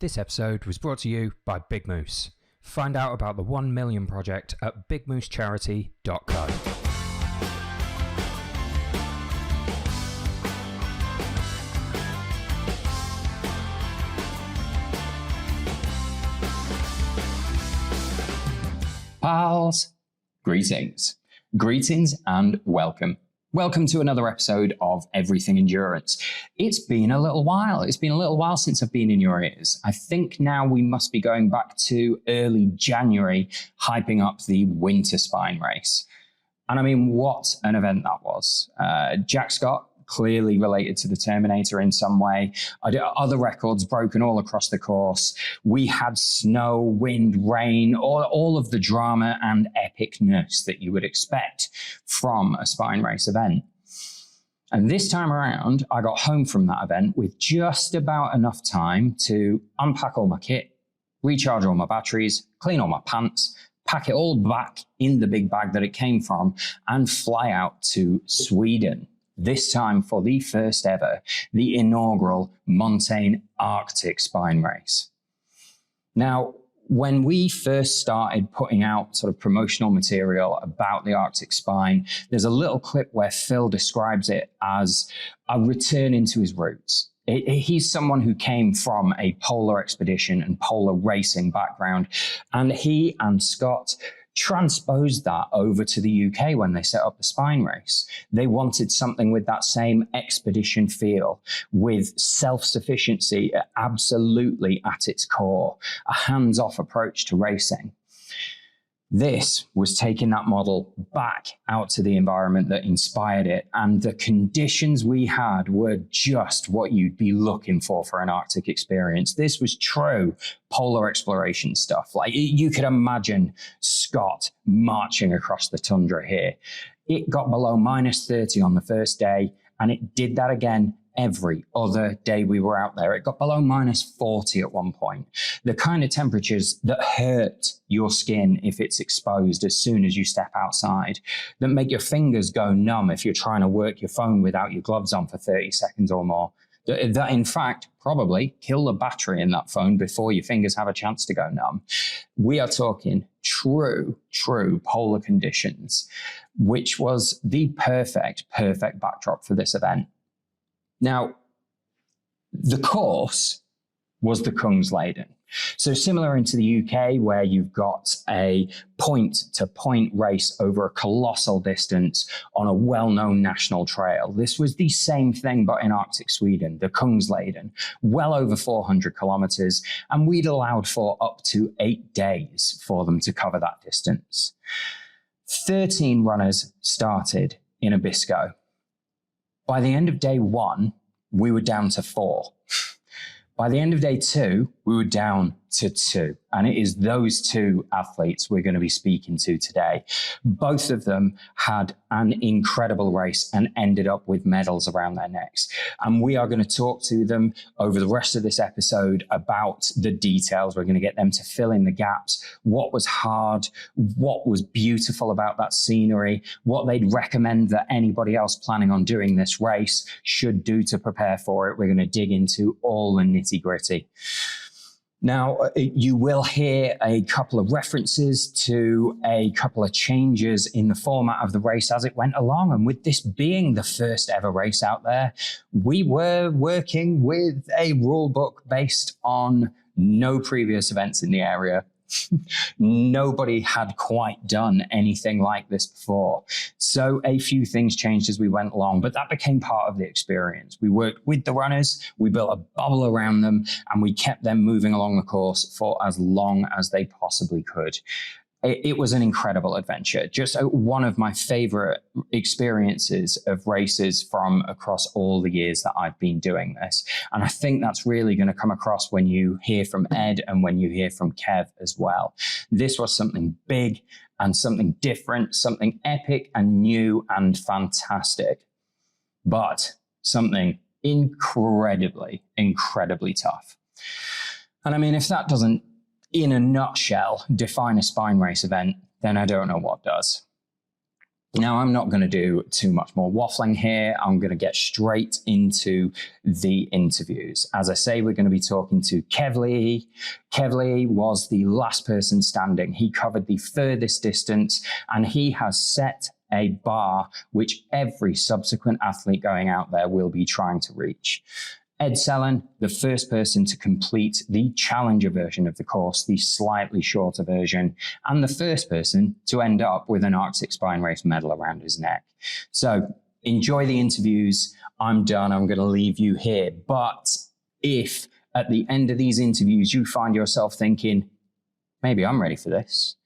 This episode was brought to you by Big Moose. Find out about the 1 Million Project at bigmoosecharity.co. Pals, greetings. Greetings and welcome. Welcome to another episode of Everything Endurance. It's been a little while. It's been a little while since I've been in your ears. I think now we must be going back to early January, hyping up the Winter Spine race. And I mean, what an event that was. Jack Scott, clearly related to the Terminator in some way. Other records broken all across the course. We had snow, wind, rain, all of the drama and epicness that you would expect from a spine race event. And this time around, I got home from that event with just about enough time to unpack all my kit, recharge all my batteries, clean all my pants, pack it all back in the big bag that it came from, and fly out to Sweden. This time for the first ever, the inaugural Montane Arctic Spine race. Now, when we first started putting out sort of promotional material about the Arctic Spine, there's a little clip where Phil describes it as a return into his roots. He's someone who came from a polar expedition and polar racing background, and he and Scott transposed that over to the UK when they set up the spine race. They wanted something with that same expedition feel, with self-sufficiency absolutely at its core, a hands-off approach to racing. This was taking that model back out to the environment that inspired it, and the conditions we had were just what you'd be looking for an Arctic experience. This was true polar exploration stuff. Like, you could imagine Scott marching across the tundra here. It got below -30 on the first day, and it did that again every other day we were out there. It got below -40 at one point. The kind of temperatures that hurt your skin if it's exposed as soon as you step outside, that make your fingers go numb if you're trying to work your phone without your gloves on for 30 seconds or more. That in fact probably kill the battery in that phone before your fingers have a chance to go numb. We are talking true polar conditions, which was the perfect backdrop for this event. Now, the course was the Kungsleden. So similar into the UK, where you've got a point-to-point race over a colossal distance on a well-known national trail. This was the same thing, but in Arctic Sweden, the Kungsleden, well over 400 kilometers, and we'd allowed for up to 8 days for them to cover that distance. 13 runners started in Abisko. By the end of day 1, we were down to 4. By the end of day 2, we were down to 2. And it is those 2 athletes we're going to be speaking to today. Both of them had an incredible race and ended up with medals around their necks. And we are going to talk to them over the rest of this episode about the details. We're going to get them to fill in the gaps, what was hard, what was beautiful about that scenery, what they'd recommend that anybody else planning on doing this race should do to prepare for it. We're going to dig into all the nitty-gritty. Now, you will hear a couple of references to a couple of changes in the format of the race as it went along. And with this being the first ever race out there, we were working with a rule book based on no previous events in the area. Nobody had quite done anything like this before. So a few things changed as we went along, but that became part of the experience. We worked with the runners, we built a bubble around them, and we kept them moving along the course for as long as they possibly could. It was an incredible adventure. Just one of my favorite experiences of races from across all the years that I've been doing this. And I think that's really going to come across when you hear from Ed and when you hear from Kev as well. This was something big and something different, something epic and new and fantastic, but something incredibly tough. And I mean, if that doesn't, in a nutshell, define a spine race event, then I don't know what does. Now, I'm not going to do too much more waffling here. I'm going to get straight into the interviews. As I say, we're going to be talking to Kev Leahy. Kev Leahy was the last person standing. He covered the furthest distance, and he has set a bar which every subsequent athlete going out there will be trying to reach. Ed Sellon, the first person to complete the challenger version of the course, the slightly shorter version, and the first person to end up with an Arctic Spine Race medal around his neck. So enjoy the interviews. I'm done. I'm going to leave you here. But if at the end of these interviews you find yourself thinking, maybe I'm ready for this.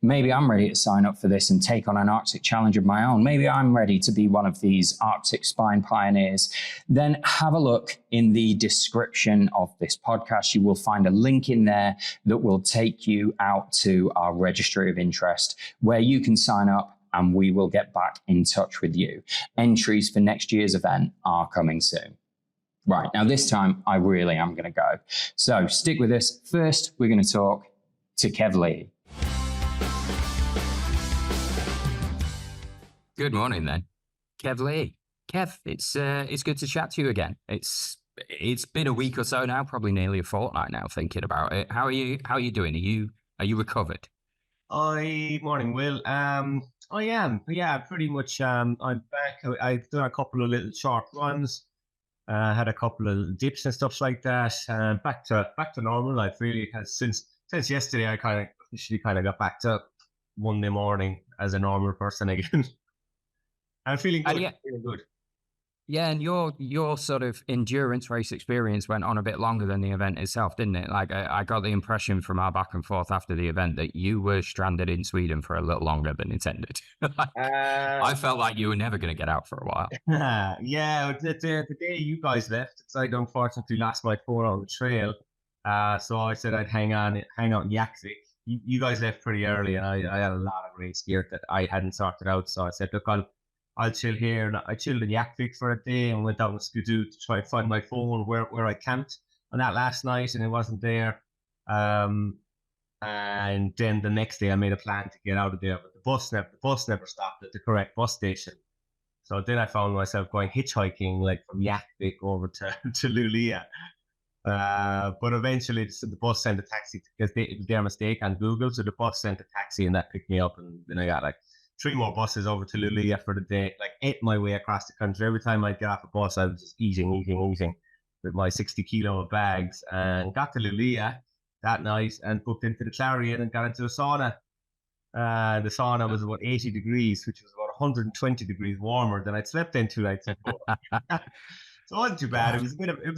Maybe I'm ready to sign up for this and take on an Arctic challenge of my own. Maybe I'm ready to be one of these Arctic Spine pioneers. Then have a look in the description of this podcast. You will find a link in there that will take you out to our registry of interest where you can sign up and we will get back in touch with you. Entries for next year's event are coming soon. Right, now this time I really am going to go. So stick with us. First, we're going to talk to Kev Leahy. Good morning, then, Kev Leahy. Kev, it's good to chat to you again. It's been a week or so now, probably nearly a fortnight now. Thinking about it, how are you doing? Are you recovered? Morning, Will. I am. Yeah, pretty much. I'm back. I've done a couple of little short runs. Had a couple of dips and stuff like that. Back to normal life really. Because since yesterday, I officially got back to Monday morning as a normal person again. I'm feeling good. Feeling good. Yeah, and your sort of endurance race experience went on a bit longer than the event itself, didn't it? Like I got the impression from our back and forth after the event that you were stranded in Sweden for a little longer than intended. I felt like you were never going to get out for a while. Yeah, the day you guys left, I unfortunately lost my phone on the trail. So I said I'd hang out in Yakvik. You guys left pretty early, and I had a lot of race gear that I hadn't sorted out. So I said, look, I'll chill here. And I chilled in Yakvik for a day and went down to Skidoo to try and find my phone where I camped on that last night, and it wasn't there. And then the next day I made a plan to get out of there, but the bus never stopped at the correct bus station. So then I found myself going hitchhiking like from Yakvik over to Luleå. But eventually the bus sent a taxi because it was their mistake on Google. So the bus sent a taxi and that picked me up, and then I got like 3 more buses over to Luleå for the day, like ate my way across the country. Every time I'd get off a bus, I was just eating with my 60 kilo of bags, and got to Luleå that night and booked into the Clarion and got into a sauna. The sauna was about 80 degrees, which was about 120 degrees warmer than I'd slept in 2 nights before. So it wasn't too bad. It was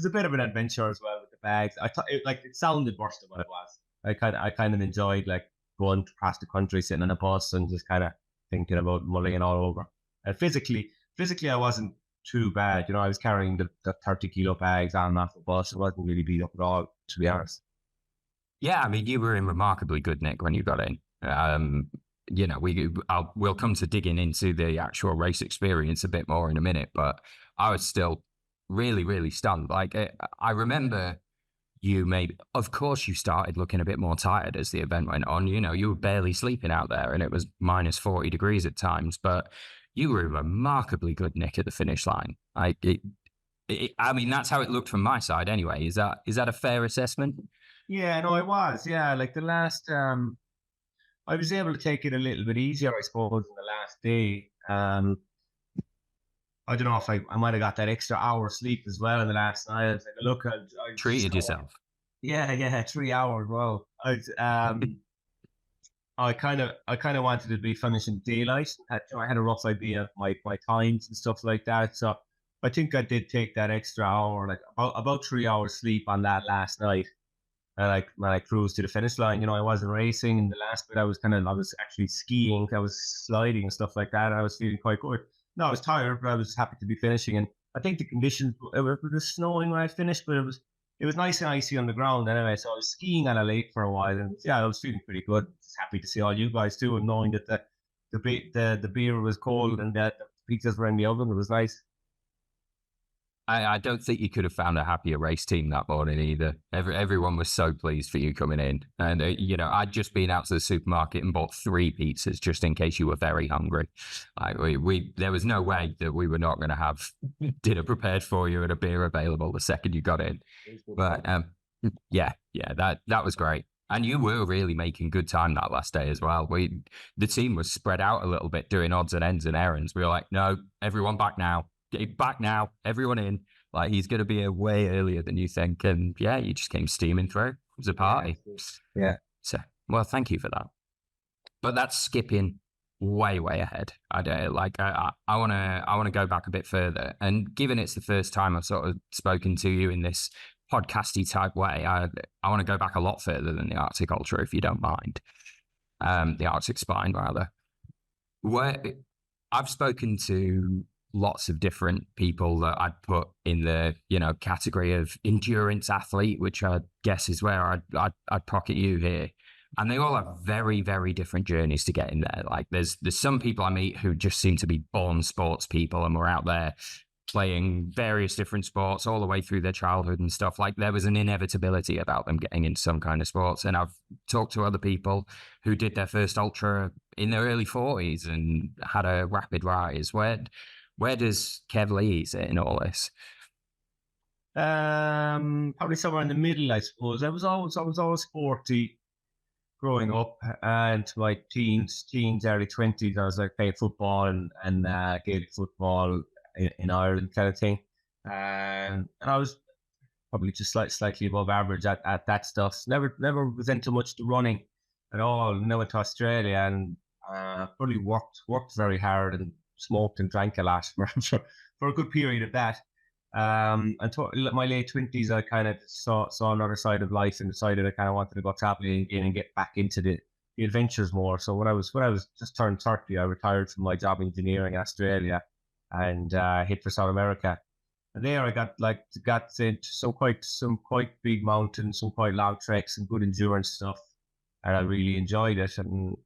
a bit of an adventure as well with the bags. I thought it sounded worse than what it was. I kind of enjoyed like going across the country, sitting on a bus and just kind of thinking about mulling it all over. And physically I wasn't too bad. You know, I was carrying the 30 kilo bags on and off the bus. It wasn't really beat up at all, to be honest. Yeah, I mean, you were in remarkably good nick when you got in. You know, we'll come to digging into the actual race experience a bit more in a minute, but I was still really, really stunned. Like, I remember of course you started looking a bit more tired as the event went on. You know, you were barely sleeping out there and it was minus 40 degrees at times, but you were in remarkably good nick at the finish line. I mean, that's how it looked from my side anyway. Is that a fair assessment? Yeah, no, it was. Yeah, like the last, I was able to take it a little bit easier, I suppose, in the last day. I don't know if I might have got that extra hour sleep as well in the last night. I was like, look, I treated yourself. Yeah, 3 hours. Well, I kind of wanted to be finishing daylight. I had a rough idea of my times and stuff like that. So I think I did take that extra hour, like about 3 hours sleep on that last night. When I cruised to the finish line, you know, I wasn't racing in the last bit. I was actually skiing. I was sliding and stuff like that. I was feeling quite good. No, I was tired, but I was happy to be finishing. And I think the conditions, it was snowing when I finished, but it was nice and icy on the ground anyway. So I was skiing on a lake for a while, and yeah, I was feeling pretty good. Just happy to see all you guys too, and knowing that the beer was cold and that the pizzas were in the oven. It was nice. I don't think you could have found a happier race team that morning either. Everyone was so pleased for you coming in. And, I'd just been out to the supermarket and bought 3 pizzas just in case you were very hungry. Like there was no way that we were not going to have dinner prepared for you and a beer available the second you got in. But that was great. And you were really making good time that last day as well. The team was spread out a little bit doing odds and ends and errands. We were like, no, everyone back now. Get back now, everyone in. Like, he's going to be here way earlier than you think. And yeah, you just came steaming through. It was a party. Yeah. So, well, thank you for that. But that's skipping way ahead. I want to go back a bit further. And given it's the first time I've sort of spoken to you in this podcasty type way, I want to go back a lot further than the Arctic Ultra, if you don't mind. The Arctic Spine, rather. Where I've spoken to lots of different people that I'd put in the category of endurance athlete, which I guess is where I'd pocket you here. And they all have very, very different journeys to get in there. Like there's some people I meet who just seem to be born sports people and were out there playing various different sports all the way through their childhood and stuff. Like there was an inevitability about them getting into some kind of sports. And I've talked to other people who did their first ultra in their early 40s and had a rapid rise. Where does Kev Leahy sit in all this? Probably somewhere in the middle, I suppose. I was always sporty growing up, and my teens, early 20s. I was like playing football and Gaelic football in Ireland, kind of thing. And I was probably just slightly above average at that stuff. Never was into much the running at all. Now went to Australia and probably worked very hard and smoked and drank a lot for a good period of that. Until my late 20s, I kind of saw another side of life and decided I kind of wanted to go traveling again and get back into the adventures more. So when I was just turned 30, I retired from my job engineering in Australia and hit for South America. And there I got into some quite big mountains, some quite long treks, some good endurance stuff, and I really enjoyed it. And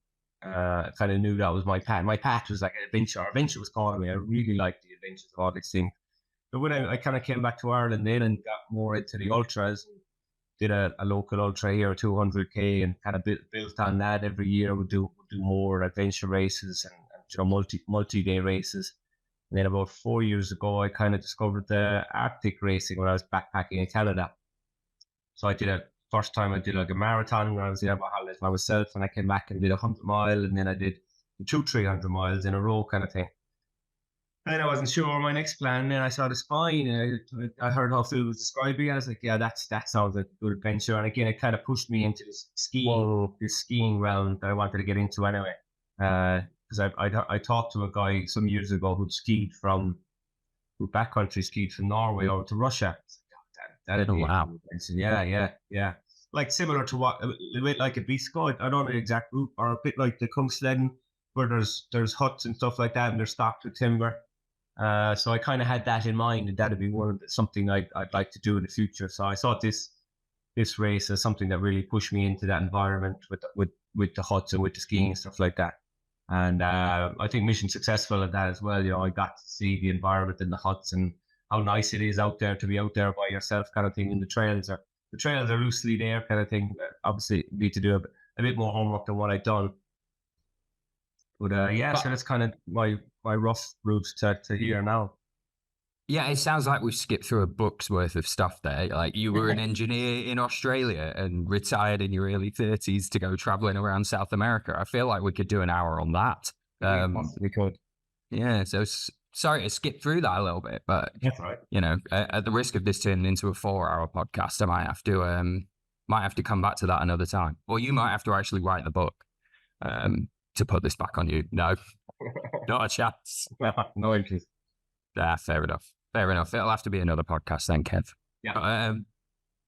kind of knew that was my path. My path was like an adventure. Adventure was calling me. I really liked the adventures of all these things. But when I kind of came back to Ireland then and got more into the ultras, did a local ultra here, 200k, and kind of built on that every year. Would do more adventure races and multi-day races. And then about 4 years ago, I kind of discovered the Arctic racing when I was backpacking in Canada. So first time I did like a marathon when I was there about holidays by myself, and I came back and did 100 mile, and then I did 300 miles in a row kind of thing. And I wasn't sure my next plan, and then I saw the Spine, and I heard how Phil was describing it. I was like, yeah, that sounds like a good adventure. And again, it kind of pushed me into this skiing realm that I wanted to get into anyway. Because I talked to a guy some years ago who backcountry skied from Norway over to Russia. That'd be wow. Yeah. Like similar to a bit like a Bisco. I don't know the exact route, or a bit like the Kungsleden, where there's huts and stuff like that, and they're stocked with timber. So I kind of had that in mind, and that'd be something I'd like to do in the future. So I thought this race as something that really pushed me into that environment with the huts and with the skiing and stuff like that. And I think mission successful at that as well. I got to see the environment in the huts and how nice it is out there to be out there by yourself, kind of thing. And the trails are loosely there, kind of thing. Obviously, need to do a bit more homework than what I've done. But so that's kind of my rough route to here now. Yeah, it sounds like we've skipped through a book's worth of stuff there. Like you were an engineer in Australia and retired in your early 30s to go traveling around South America. I feel like we could do an hour on that. We could. Yeah, so sorry to skip through that a little bit, but that's right. At the risk of this turning into a 4-hour podcast, I might have to come back to that another time. Or you might have to actually write the book to put this back on you. No, not a chance. No interest. Fair enough. It'll have to be another podcast then, Kev. Yeah.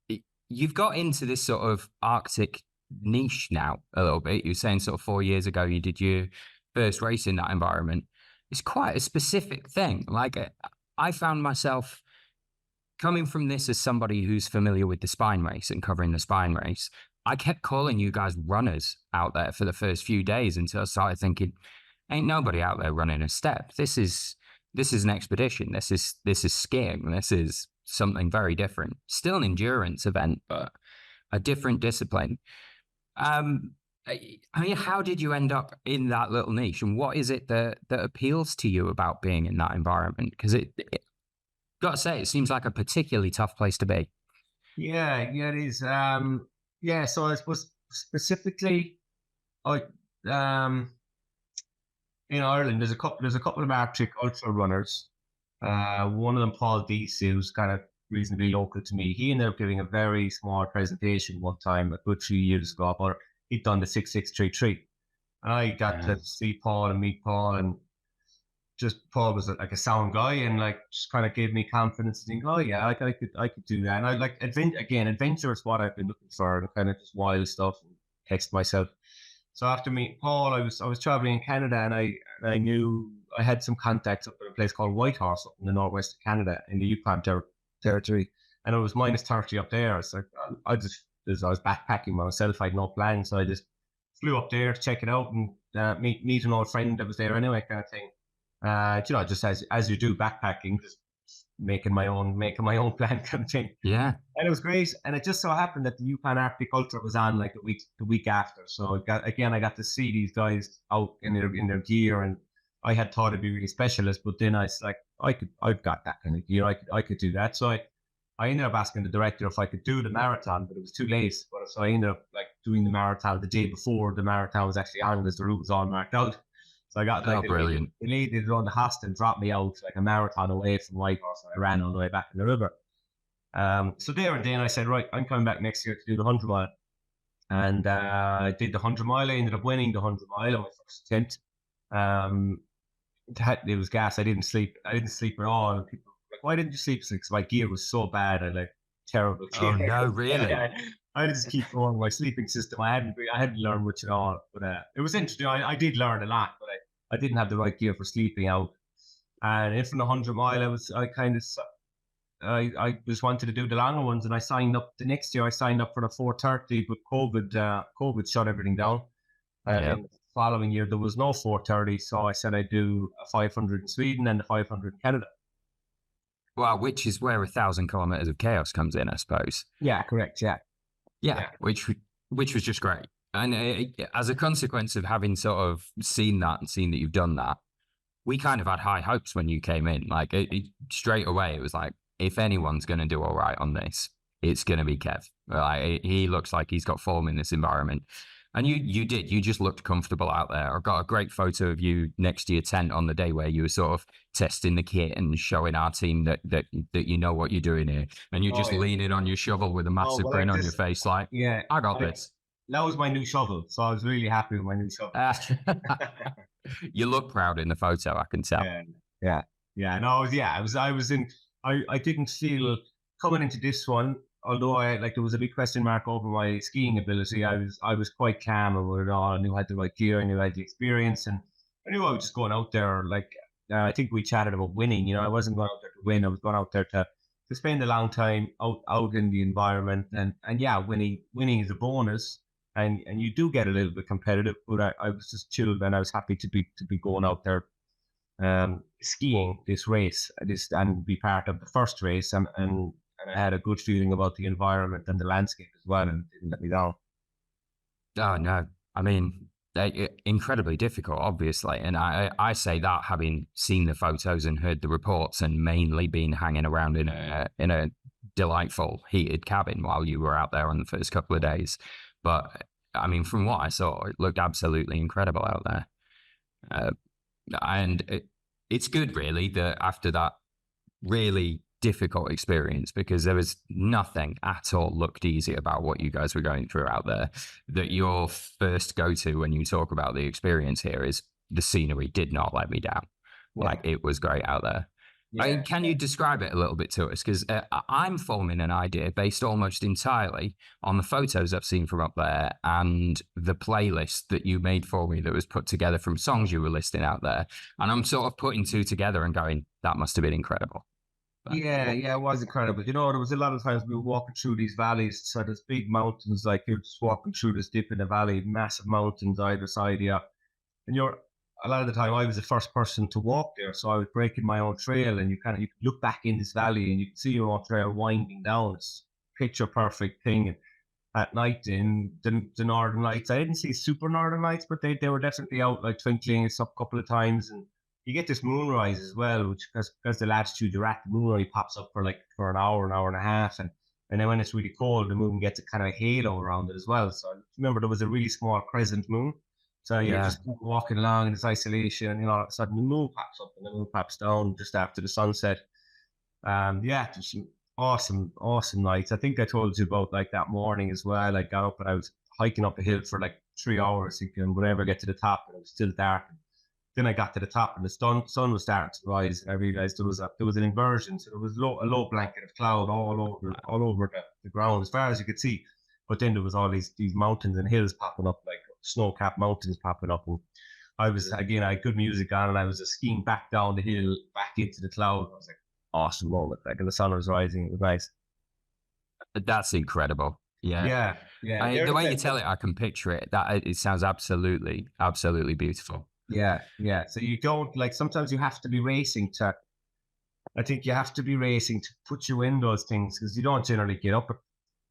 But, you've got into this sort of Arctic niche now a little bit. You were saying sort of 4 years ago you did your first race in that environment. It's quite a specific thing. Like I found myself coming from this as somebody who's familiar with the Spine race and covering the Spine race. I kept calling you guys runners out there for the first few days until I started thinking, ain't nobody out there running a step. This is this is an expedition. This is skiing. This is something very different. Still an endurance event, but a different discipline. I mean, how did you end up in that little niche, and what is it that appeals to you about being in that environment? Because it got to say, it seems like a particularly tough place to be. Yeah, it is. Yeah, so I suppose specifically, I in Ireland, there's a couple of Arctic ultra runners. One of them, Paul Deese, who's kind of reasonably local to me. He ended up giving a very small presentation one time, a good 3 years ago, about he'd done the 6633. And I got to see Paul and meet Paul, and just Paul was like a sound guy, and like just kind of gave me confidence to think, oh yeah, I could do that. And I like adventure is what I've been looking for, and kind of just wild stuff and text myself. So after meeting Paul, I was traveling in Canada, and I knew I had some contacts up at a place called Whitehorse up in the northwest of Canada in the Yukon territory, and it was -30 up there. It's like I was backpacking myself, I had no plan, so I just flew up there to check it out and meet an old friend that was there anyway, kind of thing. Just as you do backpacking, just making my own plan kind of thing. Yeah. And it was great. And it just so happened that the Yukon Arctic Ultra was on like the week after. So I got to see these guys out in their gear, and I had thought it'd be really specialist, but then I was like, I've got that kind of gear. I could do that. So I ended up asking the director if I could do the marathon, but it was too late. So I ended up like doing the marathon the day before the marathon was actually on, because the route was all marked out. So I got like brilliant. The lady that run the hostel dropped me out like a marathon away from Whitehorse, so I ran all the way back in the river. So there and then I said, right, I'm coming back next year to do the 100 mile. And I did the 100 mile. I ended up winning the 100 mile on my first attempt. It was gas. I didn't sleep at all. And people were like, why didn't you sleep? Because my gear was so bad. I like terrible gear. Oh no, really? I just keep going with my sleeping system. I hadn't learned much at all, but it was interesting. I did learn a lot, but I didn't have the right gear for sleeping out. And in from the 100 mile, I just wanted to do the longer ones, and I signed up the next year. I signed up for the 430, but COVID shut everything down. And the following year there was no 430, so I said I'd do a 500 in Sweden and a 500 in Canada. Well, which is where 1,000 kilometers of chaos comes in, I suppose. Yeah, correct. Yeah. Which was just great. And as a consequence of having sort of seen that and seen that you've done that, we kind of had high hopes when you came in. Like straight away, it was like, if anyone's going to do all right on this, it's going to be Kev. Like, he looks like he's got form in this environment. And you did. You just looked comfortable out there. I got a great photo of you next to your tent on the day where you were sort of testing the kit and showing our team that you know what you're doing here. And you're just leaning on your shovel with a massive grin on your face, like, yeah, I got this. That was my new shovel, so I was really happy with my new shovel. You look proud in the photo, I can tell. Yeah. No, I didn't feel coming into this one. Although there was a big question mark over my skiing ability, I was quite calm about it all. I knew I had the right gear, I knew I had the experience, and I knew I was just going out there. I think we chatted about winning. I wasn't going out there to win. I was going out there to spend a long time out in the environment, and yeah, winning is a bonus, and you do get a little bit competitive. But I was just chilled, and I was happy to be going out there, skiing this race, and be part of the first race, and I had a good feeling about the environment and the landscape as well, and it didn't let me down. Oh, no. I mean, incredibly difficult, obviously. And I say that having seen the photos and heard the reports, and mainly been hanging around in a delightful heated cabin while you were out there on the first couple of days. But, I mean, from what I saw, it looked absolutely incredible out there. And it's good, really, that after that really difficult experience, because there was nothing at all looked easy about what you guys were going through out there, that your first go-to when you talk about the experience here is the scenery did not let me down. Like, it was great out there. Can you describe it a little bit to us? Because I'm forming an idea based almost entirely on the photos I've seen from up there and the playlist that you made for me that was put together from songs you were listing out there. And I'm sort of putting two together and going, that must have been incredible. Yeah, it was incredible. There was a lot of times we were walking through these valleys, so there's big mountains, like you're just walking through this dip in a valley, massive mountains either side of you. And a lot of the time I was the first person to walk there, so I was breaking my own trail, and you look back in this valley and you can see your own trail winding down. It's picture perfect thing. And at night in the northern lights, I didn't see super northern lights, but they were definitely out, like twinkling a couple of times. And you get this moonrise as well, which because the latitude you're at, the moon only pops up for an hour and a half, and then when it's really cold, the moon gets a kind of halo around it as well. So I remember there was a really small crescent moon. So you're Yeah. just walking along in this isolation, and all of a sudden the moon pops up and the moon pops down just after the sunset. Yeah, just some awesome nights. I think I told you about like that morning as well. I got up and I was hiking up a hill for like 3 hours, thinking would I ever get to the top, and it was still dark. Then I got to the top and the sun was starting to rise, and I realized there was an inversion, so there was a low blanket of cloud all over the ground as far as you could see. But then there was all these mountains and hills popping up, like snow-capped mountains popping up. And I had good music on, and I was just skiing back down the hill, back into the cloud. I was like, awesome moment. Like, and the sun was rising. It was nice. That's incredible. Yeah. Yeah. The way you tell it, I can picture it. It sounds absolutely beautiful. Yeah. So you don't, like, sometimes you have to be racing to. I think you have to be racing to put you in those things, because you don't generally get up at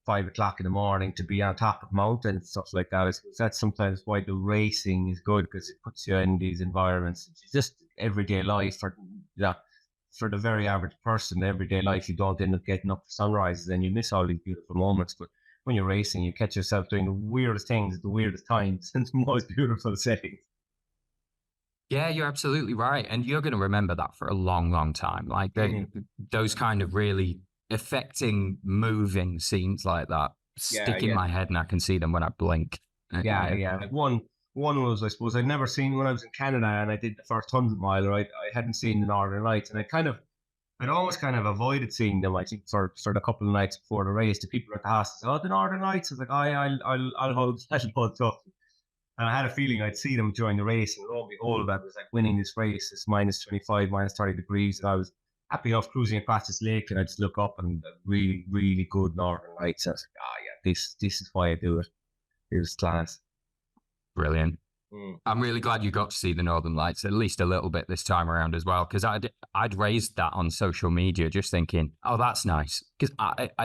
5 o'clock in the morning to be on top of mountains and stuff like that. That's sometimes why the racing is good, because it puts you in these environments. It's just everyday life for the very average person. Everyday life, you don't end up getting up for sunrises, and you miss all these beautiful moments. But when you're racing, you catch yourself doing the weirdest things at the weirdest times and the most beautiful settings. Yeah, you're absolutely right. And you're going to remember that for a long time. Like those kind of really affecting, moving scenes like that stick in my head, and I can see them when I blink. Yeah. Like one was, I suppose, I'd never seen when I was in Canada and I did the first 100 miler. I hadn't seen the Northern Lights, and I'd always kind of avoided seeing them. I think for the couple of nights before the race, the people at the house said, "Oh, the Northern Lights." I was like, I'll hold tough. And I had a feeling I'd see them during the race, and lo and behold, I was like winning this race. It's minus 25, minus 30 degrees, and I was happy enough cruising across this lake, and I just look up and really, really good Northern Lights. I was like, this is why I do it. It was class. Brilliant. I'm really glad you got to see the Northern Lights at least a little bit this time around as well, because I'd raised that on social media just thinking, oh, that's nice. Because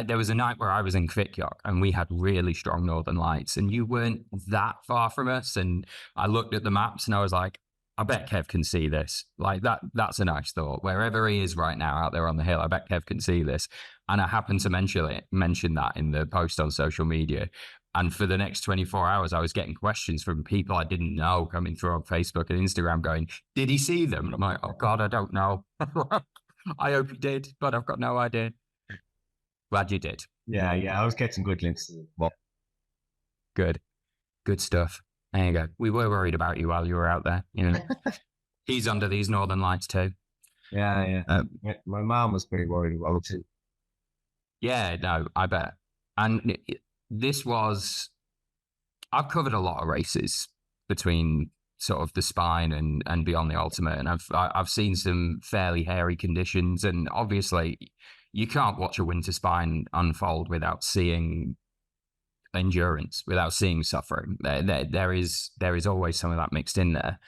there was a night where I was in Kvikjok and we had really strong Northern Lights, and you weren't that far from us. And I looked at the maps and I was like, I bet Kev can see this. Like that's a nice thought. Wherever he is right now out there on the hill, I bet Kev can see this. And I happened to mention that in the post on social media. And for the next 24 hours, I was getting questions from people I didn't know coming through on Facebook and Instagram going, did he see them? And I'm like, oh God, I don't know. I hope he did, but I've got no idea. Glad you did. Yeah. I was getting good glimpses. Well, good stuff. There you go. We were worried about you while you were out there. You know, he's under these Northern Lights too. Yeah. My mom was pretty worried about it too. Yeah, no, I bet. And I've covered a lot of races between sort of the Spine and beyond the Ultimate, and I've seen some fairly hairy conditions, and obviously you can't watch a winter Spine unfold without seeing endurance, without seeing suffering. There is always some of that mixed in there,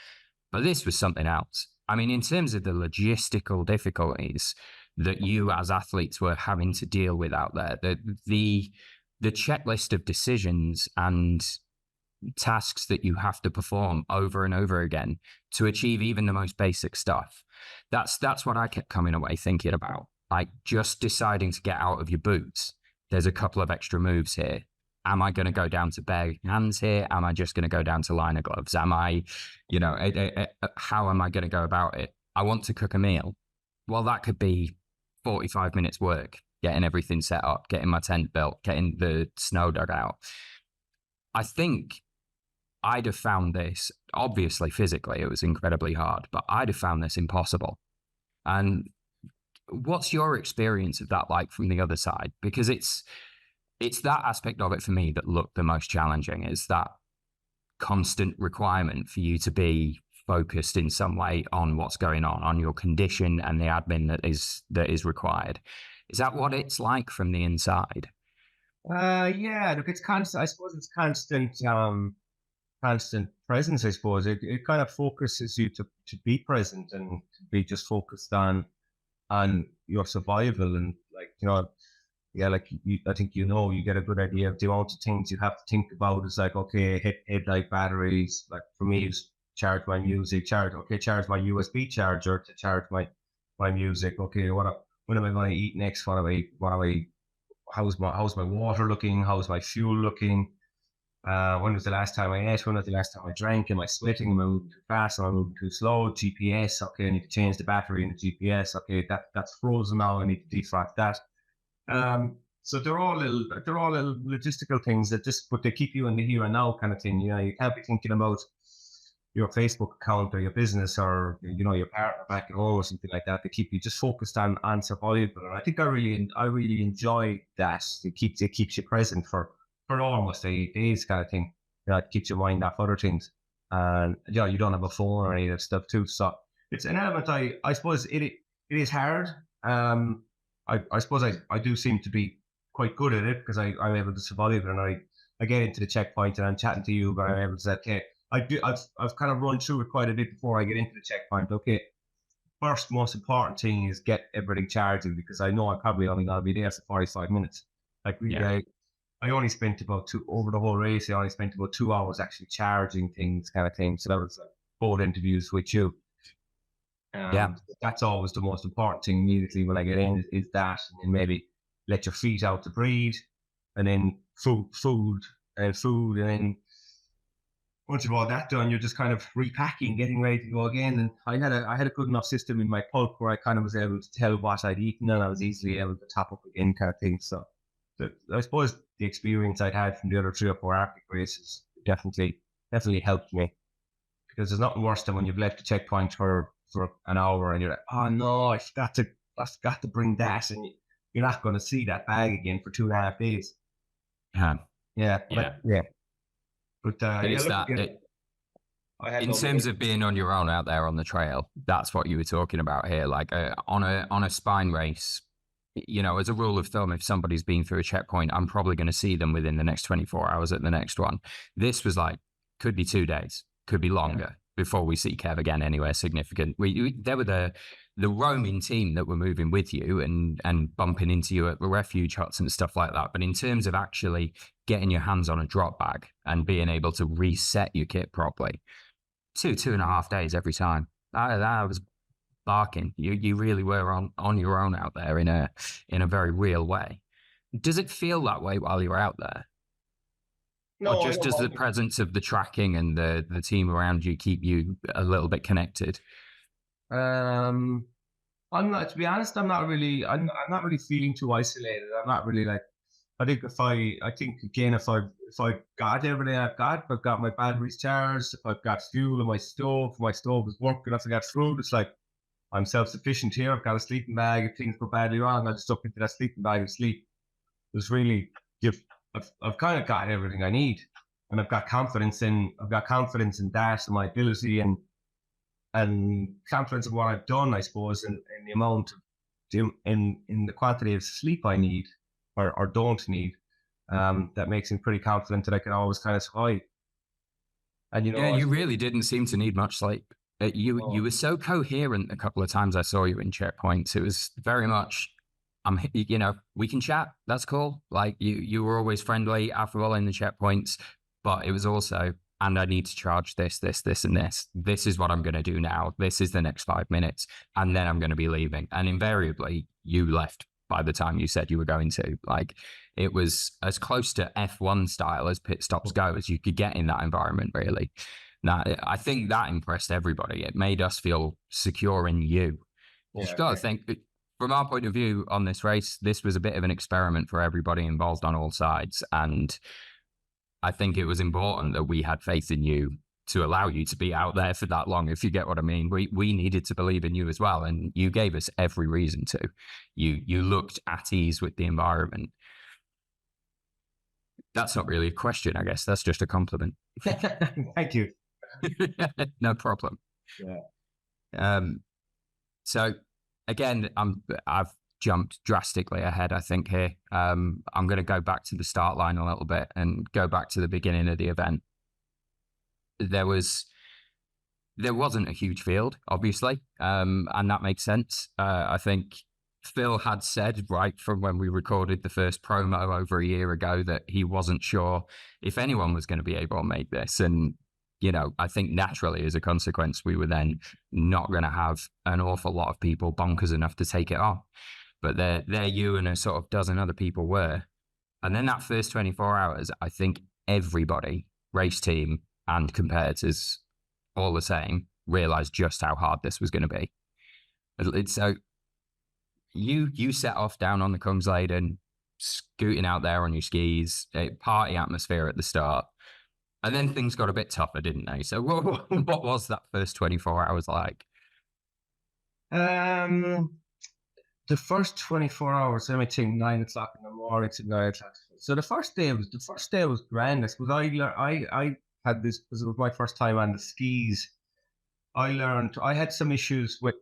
but this was something else. I mean, in terms of the logistical difficulties that you as athletes were having to deal with out there, the checklist of decisions and tasks that you have to perform over and over again to achieve even the most basic stuff. That's what I kept coming away thinking about. Like just deciding to get out of your boots. There's a couple of extra moves here. Am I going to go down to bare hands here? Am I just going to go down to liner gloves? Am I, how am I going to go about it? I want to cook a meal. Well, that could be 45 minutes work. Getting everything set up, getting my tent built, getting the snow dug out. I think I'd have found this, obviously physically, it was incredibly hard, but I'd have found this impossible. And what's your experience of that like from the other side? Because it's that aspect of it for me that looked the most challenging, is that constant requirement for you to be focused in some way on what's going on your condition and the admin that is required. Is that what it's like from the inside? Yeah, look, it's constant. I suppose it's constant. constant presence, I suppose. It kind of focuses you to be present and to be just focused on your survival. And like, yeah, like I think, you get a good idea of the amount of things you have to think about. It's like, okay, headlight batteries. Like for me, it's charge my music, charge my USB charger to charge my music. Okay, when am I going to eat next? How's my water looking? How's my fuel looking? When was the last time I ate? When was the last time I drank? Am I sweating? Am I moving too fast? Am I moving too slow? GPS. Okay, I need to change the battery in the GPS. Okay, that's frozen now. I need to defrost that. So they're all little logistical things but they keep you in the here and now kind of thing. You can't be thinking about your Facebook account or your business or your partner back at home or something like that. They keep you just focused on survival. And I think I really enjoy that. It keeps you present for almost 8 days kind of thing. It keeps your mind off other things. And you don't have a phone or any of that stuff too. So it's an element. I suppose it is hard. I suppose I do seem to be quite good at it because I'm able to survive it, and I get into the checkpoint and I'm chatting to you, but I'm able to say, okay, I've kind of run through it quite a bit before I get into the checkpoint. Okay, first most important thing is get everything charging, because I know I'm probably only going to be there for 45 minutes. Like really, I only spent over the whole race, I only spent about 2 hours actually charging things kind of thing. So that was like 4 interviews with you. That's always the most important thing immediately when I get in is that, and then maybe let your feet out to breathe, and then food, and then once you've all that done, you're just kind of repacking, getting ready to go again. And I had a good enough system in my pulk where I kind of was able to tell what I'd eaten, and I was easily able to top up again kind of thing. So I suppose the experience I'd had from the other 3 or 4 Arctic races definitely helped me, because there's nothing worse than when you've left the checkpoint for an hour and you're like, oh no, I forgot to bring that, and you're not going to see that bag again for 2.5 days. Yeah. But it's in terms of being on your own out there on the trail, that's what you were talking about here. Like on a spine race, as a rule of thumb, if somebody's been through a checkpoint, I'm probably going to see them within the next 24 hours at the next one. This was like, could be 2 days, could be longer before we see Kev again anywhere significant. There were the roaming team that were moving with you and bumping into you at the refuge huts and stuff like that. But in terms of actually getting your hands on a drop bag and being able to reset your kit properly, 2.5 days every time. I was barking. You really were on your own out there in a very real way. Does it feel that way while you're out there? No, or just does the presence of the tracking and the team around you keep you a little bit connected? I'm not, to be honest, I'm not really feeling too isolated. I'm not really like, I think if I got everything I've got my batteries charged, if I've got fuel in my stove is working, if I got food, it's like I'm self-sufficient here. I've got a sleeping bag. If things go badly wrong, I'll just up into that sleeping bag and sleep. There's really, I've kind of got everything I need, and I've got confidence in that and my ability and confidence in what I've done, I suppose, and the amount of in the quantity of sleep I need or don't need. That makes me pretty confident that I can always kind of survive. And you really didn't seem to need much sleep. You were so coherent a couple of times I saw you in checkpoints. It was very much, we can chat. That's cool. Like you were always friendly, affable in the checkpoints, but it was also, and I need to charge this, and this. This is what I'm going to do now. This is the next 5 minutes, and then I'm going to be leaving. And invariably, you left by the time you said you were going to. Like, it was as close to F1 style as pit stops go as you could get in that environment, really. Now, I think that impressed everybody. It made us feel secure in you. You've got to think, from our point of view on this race, this was a bit of an experiment for everybody involved on all sides. And I think it was important that we had faith in you to allow you to be out there for that long, if you get what I mean. We needed to believe in you as well, and you gave us every reason to. You looked at ease with the environment. That's not really a question, I guess. That's just a compliment. Thank you. No problem. Yeah. So again, I've jumped drastically ahead, I think, here. I'm going to go back to the start line a little bit and go back to the beginning of the event. there wasn't a huge field, obviously, and that makes sense. I think Phil had said right from when we recorded the first promo over a year ago that he wasn't sure if anyone was going to be able to make this. And, I think naturally as a consequence, we were then not going to have an awful lot of people bonkers enough to take it on. But there you and a sort of dozen other people were. And then that first 24 hours, I think everybody, race team and competitors, all the same, realized just how hard this was going to be. So you set off down on the Kungsleden, scooting out there on your skis, a party atmosphere at the start, and then things got a bit tougher, didn't they? So what was that first 24 hours like? The first 24 hours, let me think, 9 o'clock in the morning to 9 o'clock. So the first day was grand. Because I had this, because it was my first time on the skis. I had some issues with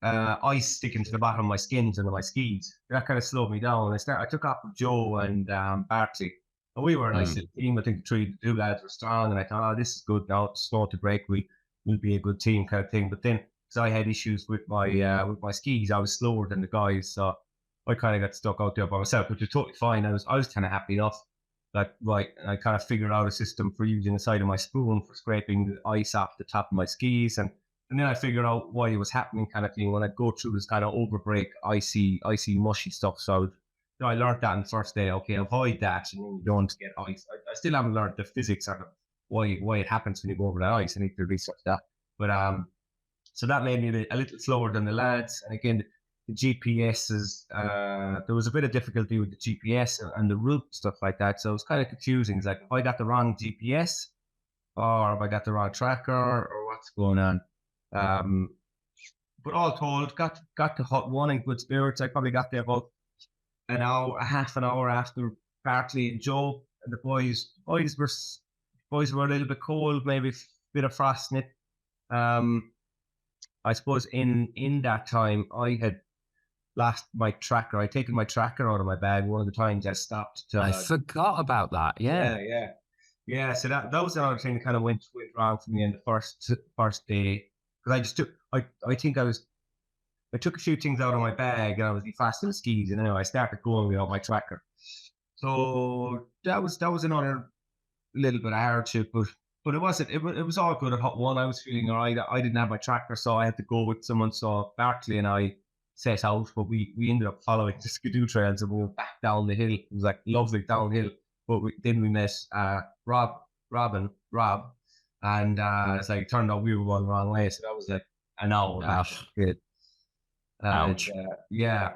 ice sticking to the bottom of my skins and my skis. That kind of slowed me down. I took off with Joe and Bartley. And we were a nice little team. I think the two lads were strong, and I thought, this is good now. It's slow to break. We'll be a good team kind of thing. But then, because I had issues with my skis, I was slower than the guys, so I kind of got stuck out there by myself, which was totally fine. I was kind of happy enough. Like, right, I kind of figured out a system for using the side of my spoon for scraping the ice off the top of my skis, and then I figured out why it was happening, kind of thing, when I'd go through this kind of overbreak, icy, mushy stuff. So I learned that in the first day. Okay, avoid that, and then you don't get ice. I still haven't learned the physics of why it happens when you go over that ice. I need to research that. But so that made me a little slower than the lads. And again, the GPS is, there was a bit of difficulty with the GPS and the route, stuff like that. So it was kind of confusing. It's like, if I got the wrong GPS, or if I got the wrong tracker, or what's going on. But all told, got to Hut 1 in good spirits. I probably got there about half an hour after Bartley and Joe and the boys. Boys were a little bit cold, maybe a bit of frost in it. I suppose in that time I had lost my tracker. I'd taken my tracker out of my bag one of the times. I stopped. I forgot about that. Yeah. So that was another thing that kind of went wrong for me in the first day, because I took a few things out of my bag, and I was fast in the skis, and I started going without my tracker. So that was another little bit of hardship, but it wasn't. It was all good at Hut 1. I was feeling all right. I didn't have my tracker, so I had to go with someone. So Bartley and I set out, but we ended up following the skidoo trails, and we were back down the hill. It was like lovely downhill. But then we met Rob, and it's like, it turned out we were going the wrong way. So that was like an hour back. Ouch. Yeah.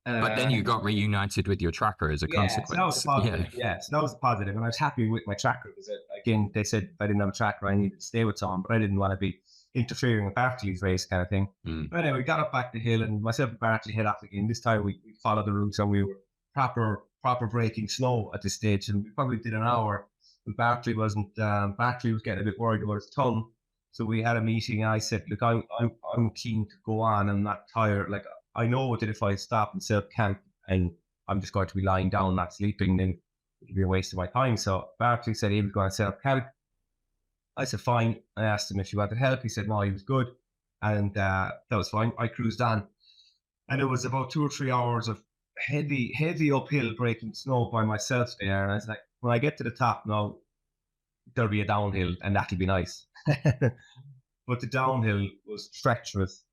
But then you got reunited with your tracker as a consequence. So that was positive. So that was positive. And I was happy with my tracker, because, again, they said if I didn't have a tracker, I needed to stay with someone, but I didn't want to be interfering with Bartley's race kind of thing. But anyway, we got up back the hill, and myself and Bartley head off again. This time we followed the route, and we were proper breaking snow at this stage, and we probably did an hour. But Bartley was getting a bit worried about his tongue. So we had a meeting, and I said, look, I'm keen to go on. I'm not tired. Like, I know that if I stop and set up camp and I'm just going to be lying down, not sleeping, then it'll be a waste of my time. So Bartley said he was going to set up camp. I said, fine. I asked him if he wanted help. He said, no, he was good. And that was fine. I cruised on. And it was about 2 or 3 hours of heavy uphill breaking snow by myself there. And I was like, when I get to the top now, there'll be a downhill, and that'll be nice. But the downhill was treacherous.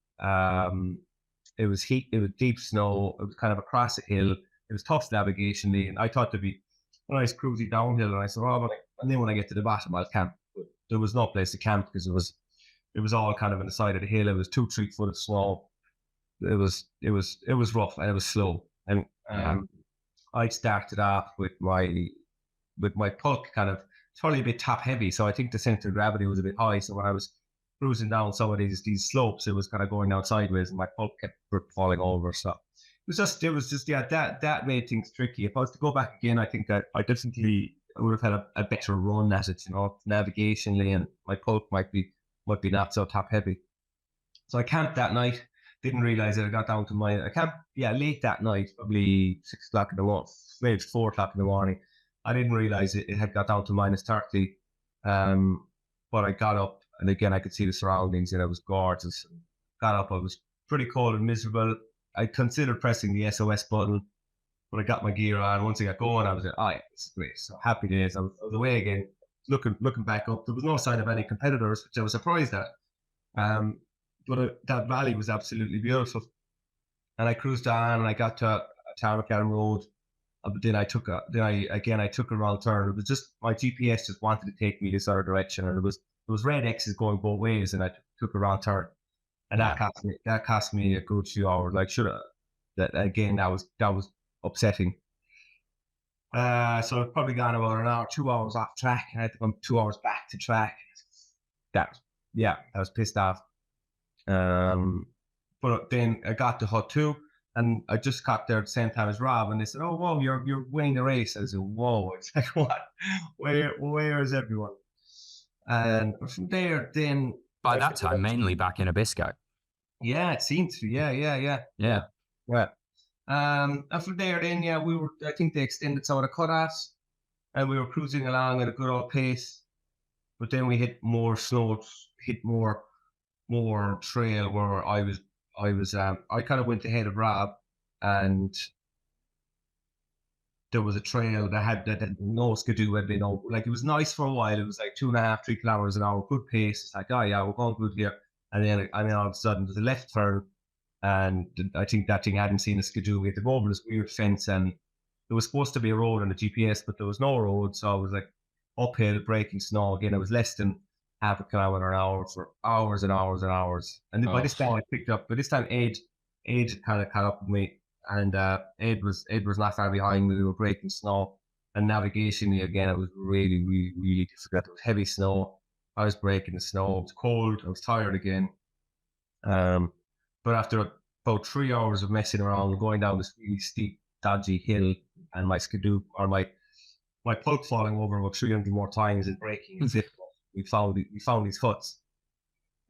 It was heat. It was deep snow. It was kind of across a hill. It was tough navigation, and I thought there'd be a nice cruisy downhill. And I said, and then when I get to the bottom, I'll camp. But there was no place to camp, because it was all kind of on the side of the hill. It was 2-3 foot of snow. It was rough, and it was slow. And I started off with my pulk kind of, it's probably a bit top heavy, so I think the center of gravity was a bit high. So when I was cruising down some of these slopes, it was kind of going down sideways, and my pulk kept falling over. So it was just that made things tricky. If I was to go back again, I think that I definitely would have had a better run at it, navigationally, and my pulk might be not so top heavy. So I camped that night. Didn't realize that I got down to I camped late that night, probably 6 o'clock in the morning, maybe 4 o'clock in the morning. I didn't realize it had got down to -30. but I got up, and again I could see the surroundings, and it was gorgeous. Got up, I was pretty cold and miserable. I considered pressing the SOS button, but I got my gear on. Once I got going, I was like, oh yeah, this is great. So happy days. I was away again, looking back up. There was no sign of any competitors, which I was surprised at. But that valley was absolutely beautiful. And I cruised on, and I got to Tarmacadam Road. But then I took a wrong turn. It was just my GPS just wanted to take me this other direction, and there was red X's going both ways, and I took a wrong turn, and that cost me a good few hours. Like that was upsetting. So I've probably gone about an hour, 2 hours off track, and I had to come 2 hours back to track. I was pissed off. But then I got to Hut 2, and I just got there at the same time as Rob, and they said, "Oh, whoa, you're winning the race." I said, "Whoa!" It's like, what? Where is everyone? And from there, then by that time, mainly back in Abisko. Yeah, it seemed to. Yeah. And from there, then I think they extended some of the cutoffs, and we were cruising along at a good old pace. But then we hit more snow, hit more trail where I kind of went ahead of Rob, and there was a trail that had no skidoo had been over. Like, it was nice for a while. It was like 2.5, 3 kilometers an hour, good pace. It's like, oh yeah, we're going good here. And then all of a sudden there's a left turn, and I think that thing hadn't seen a skidoo. We had to go over this weird fence, and there was supposed to be a road on the GPS, but there was no road. So I was like uphill, breaking snow again. It was less than half a kilometer an hour for hours and hours and hours. And by this time Ed kind of caught up with me, and Ed was not far behind me. We were breaking snow, and navigation again, it was really, really, really difficult. There was heavy snow. I was breaking the snow. It was cold. I was tired again. But after about 3 hours of messing around, going down this really steep, dodgy hill, and my skidoo or my pulk falling over about 300 more times and breaking and zipping, we found these huts.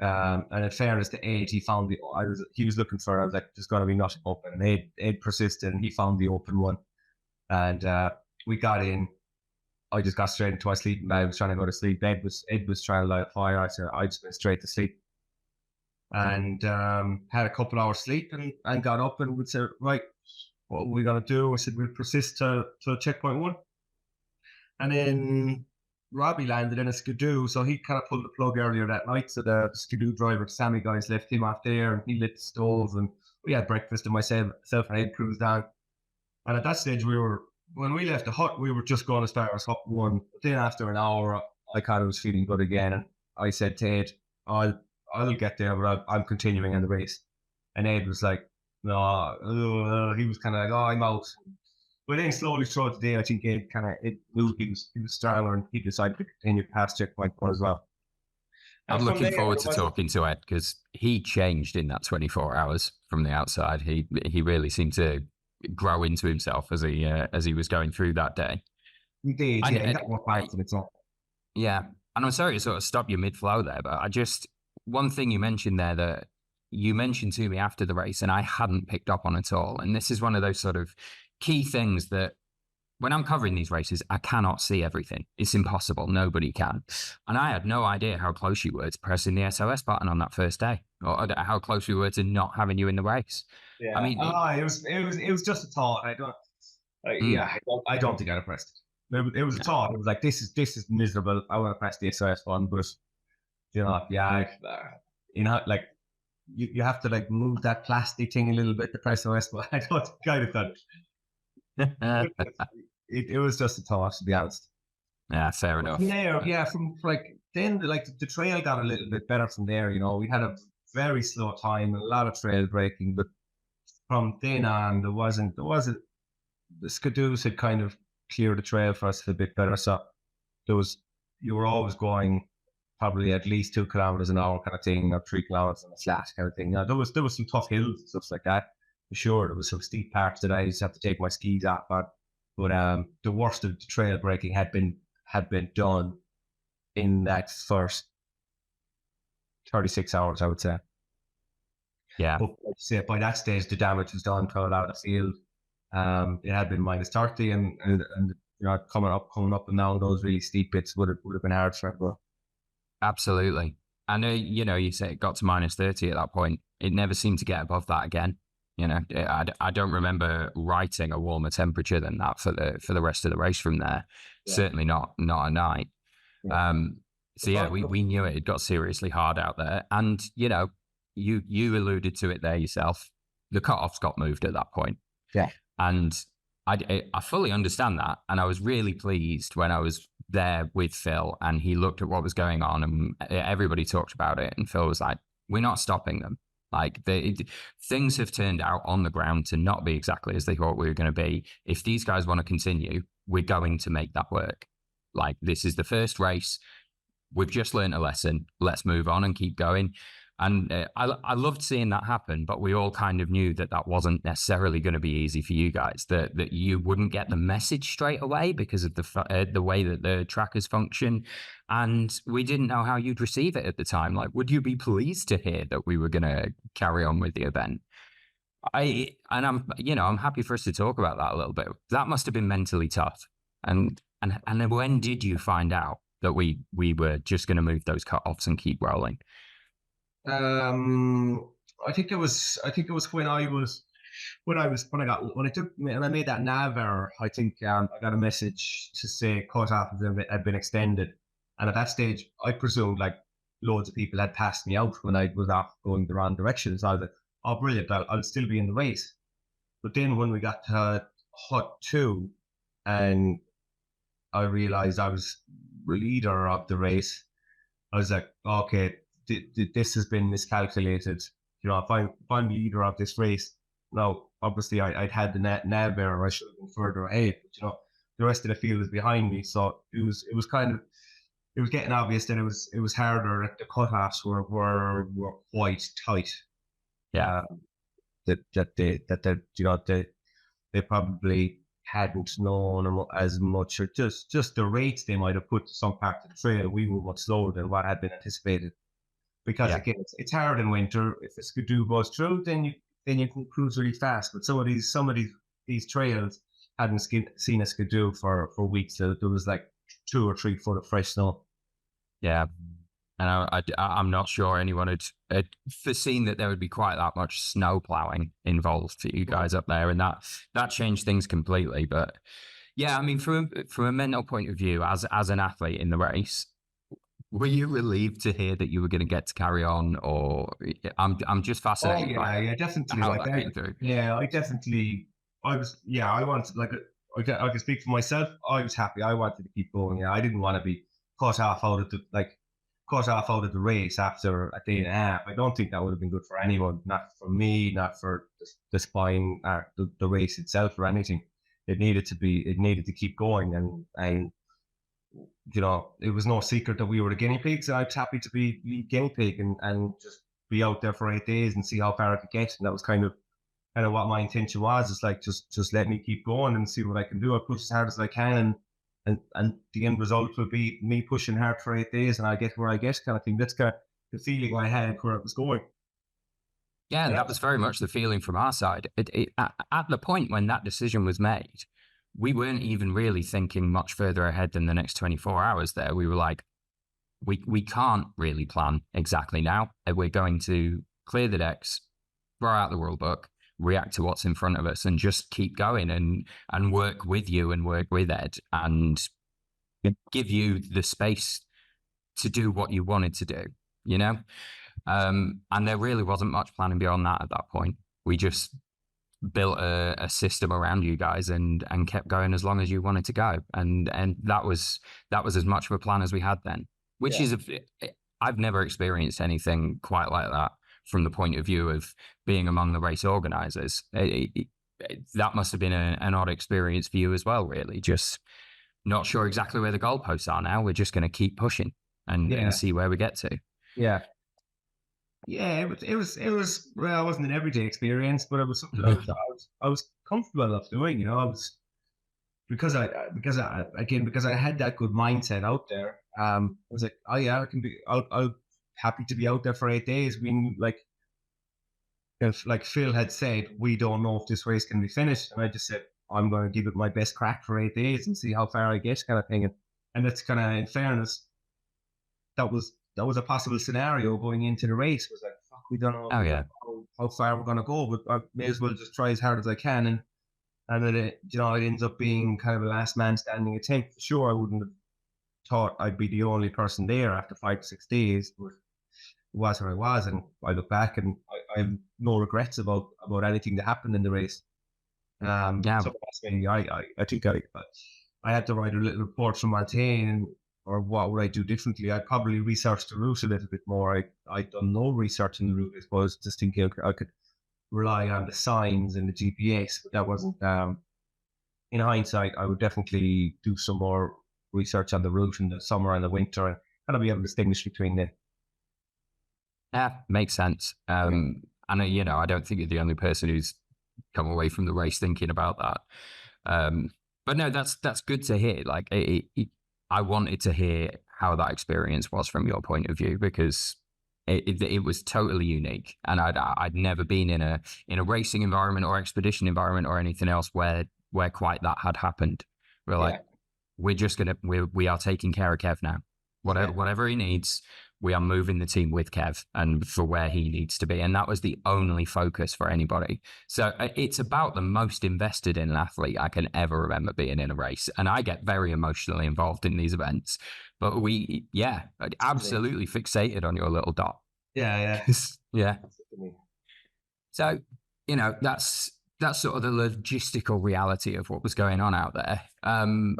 And in fairness to Ed, he was looking for, I was like, there's going to be nothing open. And Ed persisted, and he found the open one. And we got in. I just got straight into my sleeping bag. I was trying to go to sleep. Ed was trying to light a fire. I said, I just went straight to sleep. And had a couple hours sleep, and got up and would say, right, what are we going to do? I said, we'll persist to checkpoint 1. And then Robbie landed in a skidoo, so he kind of pulled the plug earlier that night. So the skidoo driver, Sammy guys, left him off there, and he lit the stove, and we had breakfast, and myself and Ed cruised down. And at that stage, when we left the hut, we were just going as far as Hut 1. But then after an hour, I kind of was feeling good again, and I said to Ed, I'll get there, but I'm continuing in the race. And Ed was like, no, he was kind of like, oh, I'm out. But then slowly throughout the day, I think Ed moved. He was stronger, and he decided to continue past checkpoint 1 as well. I'm looking forward to talking to Ed, because he changed in that 24 hours from the outside. He really seemed to grow into himself as he was going through that day. He did. He got more fights than it's all. Yeah, and I'm sorry to sort of stop you mid-flow there, but one thing you mentioned there that you mentioned to me after the race, and I hadn't picked up on at all. And this is one of those sort of key things that when I'm covering these races, I cannot see everything. It's impossible. Nobody can. And I had no idea how close you were to pressing the SOS button on that first day, or how close we were to not having you in the race. Yeah. I mean, it was just a thought. I don't think I'd have pressed it. It was a thought. It was like, this is miserable. I want to press the SOS button, but like you have to like move that plastic thing a little bit to press SOS button. I don't think I'd have done it. It was just a thought, to be honest. Yeah, fair enough. Yeah. From like then, like the trail got a little bit better from there. We had a very slow time, a lot of trail breaking, but from then on, there wasn't. The skidoos had kind of cleared the trail for us a bit better. So you were always going probably at least 2 kilometers an hour kind of thing, or 3 kilometers on a flat kind of thing. Now, there was some tough hills and stuff like that. For sure, there was some steep parts that I used to have to take my skis off on. But the worst of the trail breaking had been done in that first 36 hours, I would say. Yeah. But like I say, by that stage, the damage was done to a lot of the field. It had been minus 30, and coming up and down those really steep bits would have been hard for everyone. Absolutely. I know, you say it got to -30 at that point. It never seemed to get above that again. I don't remember writing a warmer temperature than that for the rest of the race from there. Yeah. Certainly not a night. Yeah. So yeah, we knew it got seriously hard out there. And, you alluded to it there yourself. The cutoffs got moved at that point. Yeah. And I fully understand that. And I was really pleased when I was there with Phil and he looked at what was going on and everybody talked about it. And Phil was like, we're not stopping them. Like things have turned out on the ground to not be exactly as they thought we were going to be. If these guys want to continue, we're going to make that work. Like, this is the first race. We've just learned a lesson. Let's move on and keep going. And I loved seeing that happen, but we all kind of knew that wasn't necessarily going to be easy for you guys, that you wouldn't get the message straight away because of the way that the trackers function. And we didn't know how you'd receive it at the time. Like, would you be pleased to hear that we were going to carry on with the event? I'm happy for us to talk about that a little bit. That must have been mentally tough. And when did you find out that we were just going to move those cutoffs and keep rolling? I think it was when I made that nav error. I think I got a message to say cutoff had been extended, and at that stage, I presumed like loads of people had passed me out when I was off going the wrong direction. So I was like, "Oh, brilliant! I'll still be in the race." But then when we got to Hut 2, and I realized I was leader of the race, I was like, "Okay, this has been miscalculated. If I'm leader of this race, now obviously I'd had the nav error. I should have been further ahead. But the rest of the field is behind me, so it was getting obvious that it was harder. The cutoffs were quite tight. Yeah, they probably hadn't known as much, or just the rates they might have put to some part of the trail. We were much slower than what had been anticipated. Because again, it's hard in winter. If a skidoo goes through, then you can cruise really fast. But some of these trails hadn't seen a skidoo for weeks. So there was like 2 or 3 foot of fresh snow. Yeah, and I'm not sure anyone had foreseen that there would be quite that much snow plowing involved for you guys up there, and that changed things completely. But yeah, I mean, from a mental point of view, as an athlete in the race, were you relieved to hear that you were going to get to carry on, or I'm just fascinated by yeah, definitely. how that came through. Yeah, I wanted, like, I can speak for myself. I was happy. I wanted to keep going. Yeah, I didn't want to be cut off out of the race after a day and a half. I don't think that would have been good for anyone. Not for me, not for the spine, the race itself, or anything. It needed to keep going, and it was no secret that we were the guinea pigs. And I was happy to be the guinea pig and just be out there for 8 days and see how far I could get. And that was kind of what my intention was. It's like, just let me keep going and see what I can do. I push as hard as I can, and the end result will be me pushing hard for 8 days, and I get where I get, kind of thing. That's kind of the feeling I had where it was going. Yeah, that was very much the feeling from our side. At the point when that decision was made, we weren't even really thinking much further ahead than the next 24 hours there. We were like, we can't really plan exactly now. We're going to clear the decks, throw out the rule book, react to what's in front of us, and just keep going and work with you and work with Ed and give you the space to do what you wanted to do, And there really wasn't much planning beyond that at that point. We just built a system around you guys and kept going as long as you wanted to go. And that was as much of a plan as we had then, which is, I've never experienced anything quite like that from the point of view of being among the race organizers. That must have been an odd experience for you as well, really. Just not sure exactly where the goalposts are now. We're just going to keep pushing and see where we get to. Yeah. Yeah, it was well, it wasn't an everyday experience, but it was something I was comfortable enough doing. I was because I had that good mindset out there. I was like, oh yeah, I can be I'll happy to be out there for 8 days. We like Phil had said, we don't know if this race can be finished, and I just said I'm going to give it my best crack for 8 days and see how far I get, kind of thing. And it's kind of, in fairness, that was that was a possible scenario going into the race. Was like, fuck, we don't know Oh yeah. how far we're gonna go, but I may as well just try as hard as I can. And then it ends up being kind of a last man standing attempt. For sure, I wouldn't have thought I'd be the only person there after 5 to 6 days, but it was where I was, and I look back and I have no regrets about anything that happened in the race. Yeah. So I think I had to write a little report from Montane, or what would I do differently? I'd probably research the route a little bit more. I'd done no research in the route, I suppose, just thinking I could rely on the signs and the GPS, but that wasn't. In hindsight, I would definitely do some more research on the route in the summer and the winter, and kind of be able to distinguish between them. Yeah, makes sense. And I don't think you're the only person who's come away from the race thinking about that. But no, that's good to hear. Like, I wanted to hear how that experience was from your point of view, because it was totally unique, and I'd never been in a racing environment or expedition environment or anything else where quite that had happened. We're like, we are taking care of Kev now. Whatever he needs, we are moving the team with Kev and for where he needs to be. And that was the only focus for anybody. So it's about the most invested in an athlete I can ever remember being in a race. And I get very emotionally involved in these events. But absolutely fixated on your little dot. Yeah. Yeah. So, that's sort of the logistical reality of what was going on out there. And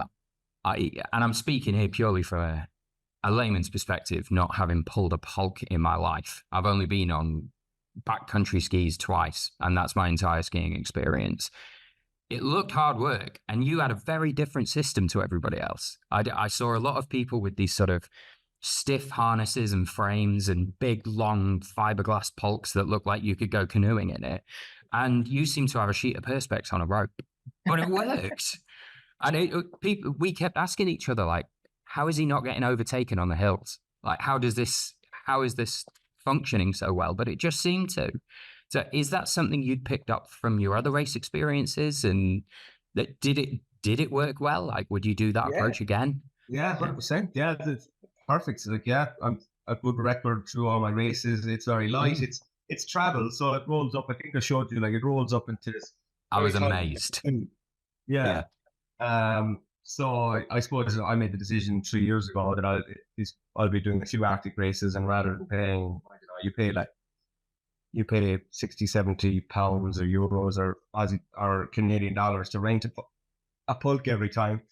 I'm speaking here purely from a layman's perspective, not having pulled a pulk in my life. I've only been on backcountry skis twice, and that's my entire skiing experience. It looked hard work, and you had a very different system to everybody else. I saw a lot of people with these sort of stiff harnesses and frames and big, long fiberglass pulks that look like you could go canoeing in it. And you seem to have a sheet of perspex on a rope, but it worked. And we kept asking each other, like, how is he not getting overtaken on the hills? Like, how is this functioning so well? But it just seemed to. So is that something you'd picked up from your other race experiences? And that did it work well? Like, would you do that approach again? Yeah, 100%. Yeah, it's perfect. So, like, I'm a good record through all my races. It's very light. It's travel, so it rolls up. I think I showed you, like, it rolls up into this. I was amazed. Yeah. So I suppose I made the decision 3 years ago that I'll be doing a few Arctic races, and rather than paying, you pay 60, 70 pounds or euros or Aussie or Canadian dollars to rent a pulk every time.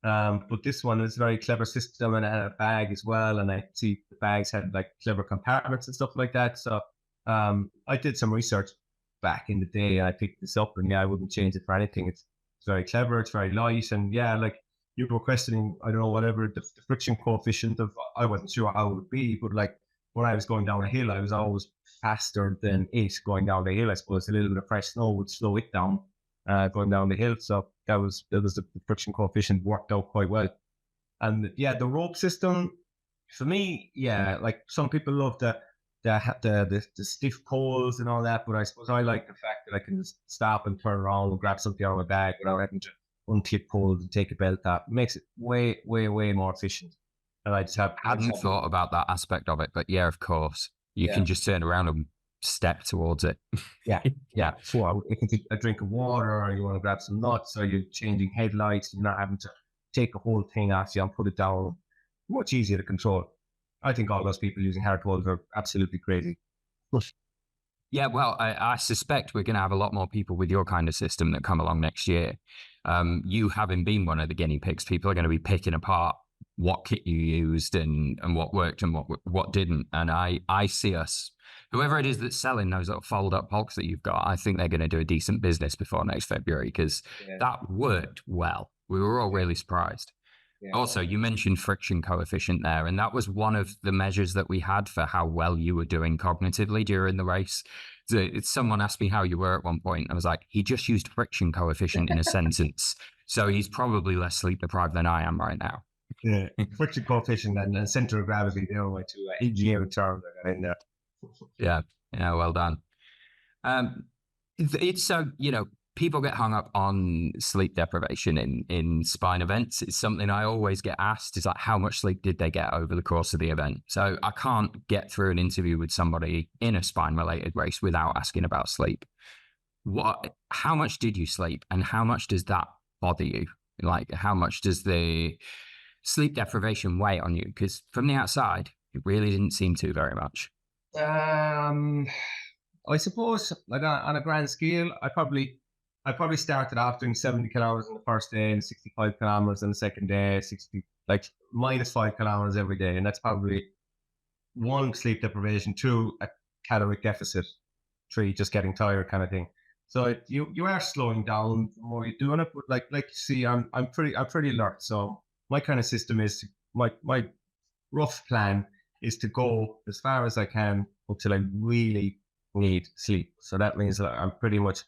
But this one is a very clever system, and it had a bag as well. And I see the bags had like clever compartments and stuff like that. So I did some research back in the day, and I picked this up, and I wouldn't change it for anything. It's very clever, it's very light, and like you were questioning, I don't know, whatever the friction coefficient of, I wasn't sure how it would be, but like when I was going down a hill, I was always faster than it going down the hill. I suppose a little bit of fresh snow would slow it down going down the hill. So that was the friction coefficient worked out quite well. And the rope system for me, like some people love the stiff poles and all that, but I suppose I like the fact that I can just stop and turn around and grab something out of my bag without having to untip poles and take a belt off. It makes it way, way, way more efficient. And I hadn't thought about that aspect of it, but yeah, of course, you can just turn around and step towards it. Yeah. So you can take a drink of water, or you want to grab some nuts, or you're changing headlights. You're not having to take the whole thing off you and put it down. Much easier to control. I think all those people using hard poles are absolutely crazy. Yeah, well, I suspect we're going to have a lot more people with your kind of system that come along next year. You having been one of the guinea pigs, people are going to be picking apart what kit you used and what worked and what didn't. And I see us, whoever it is that's selling those little fold-up pulks that you've got, I think they're going to do a decent business before next February, because that worked well. We were all really surprised. Yeah. Also, you mentioned friction coefficient there, and that was one of the measures that we had for how well you were doing cognitively during the race. So someone asked me how you were at one point. I was like, he just used friction coefficient in a sentence. So he's probably less sleep deprived than I am right now. Yeah, friction coefficient and center of gravity, they are my two engineering terms I got in there. Yeah, well done. It's so, people get hung up on sleep deprivation in spine events. It's something I always get asked, is like, how much sleep did they get over the course of the event? So I can't get through an interview with somebody in a spine related race without asking about sleep. How much did you sleep, and how much does that bother you? Like, how much does the sleep deprivation weigh on you? Because from the outside, it really didn't seem to very much. I suppose, like, on a grand scale, I probably started off doing 70 kilometers on the first day and 65 kilometers on the second day, minus 5 kilometers every day. And that's probably 1, sleep deprivation, 2, a caloric deficit, 3, just getting tired kind of thing. So you are slowing down the more you're doing it. But like you see, I'm pretty alert. So my kind of system is, my rough plan is to go as far as I can until I really need sleep. So that means that I'm pretty much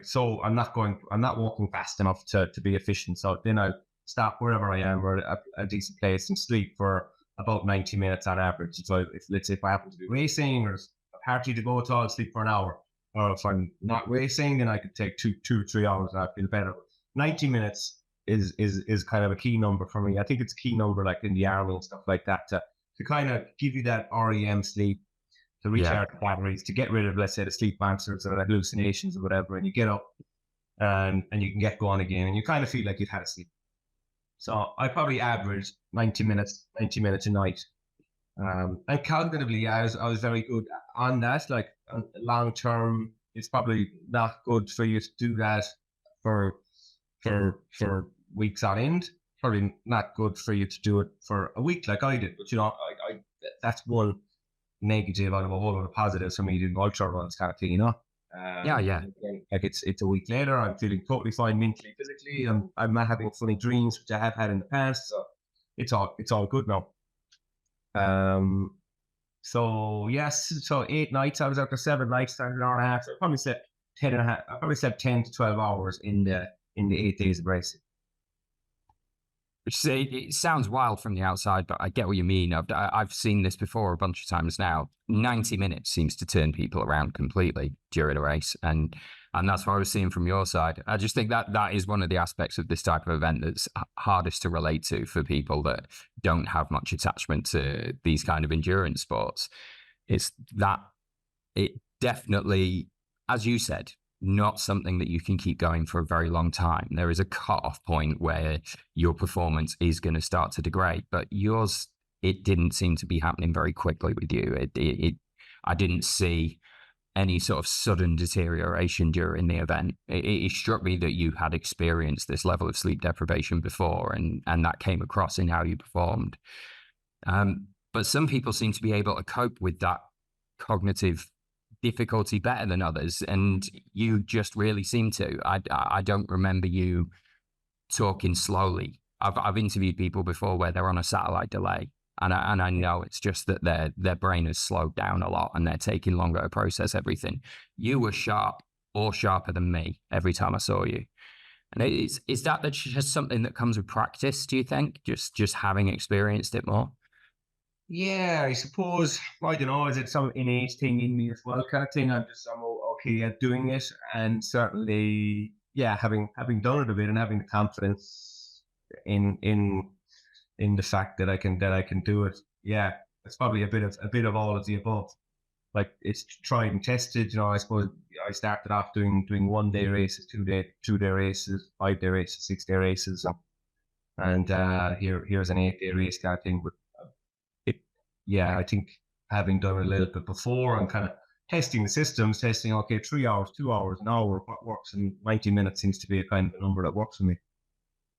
so I'm not walking fast enough to be efficient. So then I'll stop wherever I am, or a decent place, and sleep for about 90 minutes on average. So let's say if I happen to be racing or a party to go to, I'll sleep for an hour. Or if I'm not racing, then I could take 2 or 3 hours and I feel better. 90 minutes is kind of a key number for me. I think it's a key number, like in the army and stuff like that, to kind of give you that REM sleep, to recharge the batteries, to get rid of, let's say, the sleep monsters or the hallucinations or whatever, and you get up and you can get going again, and you kind of feel like you've had a sleep. So I probably average 90 minutes a night. And cognitively, I was very good on that. Like, long term, it's probably not good for you to do that for weeks on end. Probably not good for you to do it for a week like I did. But I that's one negative out of a whole lot of positives for me doing ultra runs kind of thing. Yeah. Like, it's a week later, I'm feeling totally fine mentally, physically. I'm not having funny dreams, which I have had in the past. So it's all good now. So yes, so 8 nights. I was out for 7 nights, started an hour and a half. So I probably slept 10 and a half. I probably slept 10 to 12 hours in the 8 days of racing. Which it sounds wild from the outside, but I get what you mean. I've seen this before a bunch of times now. 90 minutes seems to turn people around completely during a race, and that's what I was seeing from your side. I just think that is one of the aspects of this type of event that's hardest to relate to for people that don't have much attachment to these kind of endurance sports. It's that it definitely, as you said, not something that you can keep going for a very long time. There is a cut-off point where your performance is going to start to degrade, but yours, it didn't seem to be happening very quickly with you. I didn't see any sort of sudden deterioration during the event. It struck me that you had experienced this level of sleep deprivation before, and that came across in how you performed. But some people seem to be able to cope with that cognitive difficulty better than others, and you just really seem to. I don't remember you talking slowly. I've interviewed people before where they're on a satellite delay, and I know it's just that their brain has slowed down a lot and they're taking longer to process everything. You were sharp, or sharper than me, every time I saw you. And is that just something that comes with practice, do you think? Just having experienced it more? Yeah, I suppose, I don't know, is it some innate thing in me as well, kind of thing? I'm okay at doing it, and certainly, yeah, having done it a bit and having the confidence in the fact that I can do it. Yeah, it's probably a bit of all of the above. Like, it's tried and tested. I suppose I started off doing 1 day races, 2 day races, 5 day races, 6 day races, and here's an 8 day race kind of thing. But yeah, I think having done a little bit before and kind of testing the systems, okay, 3 hours, 2 hours, an hour, what works, and 90 minutes seems to be a kind of a number that works for me.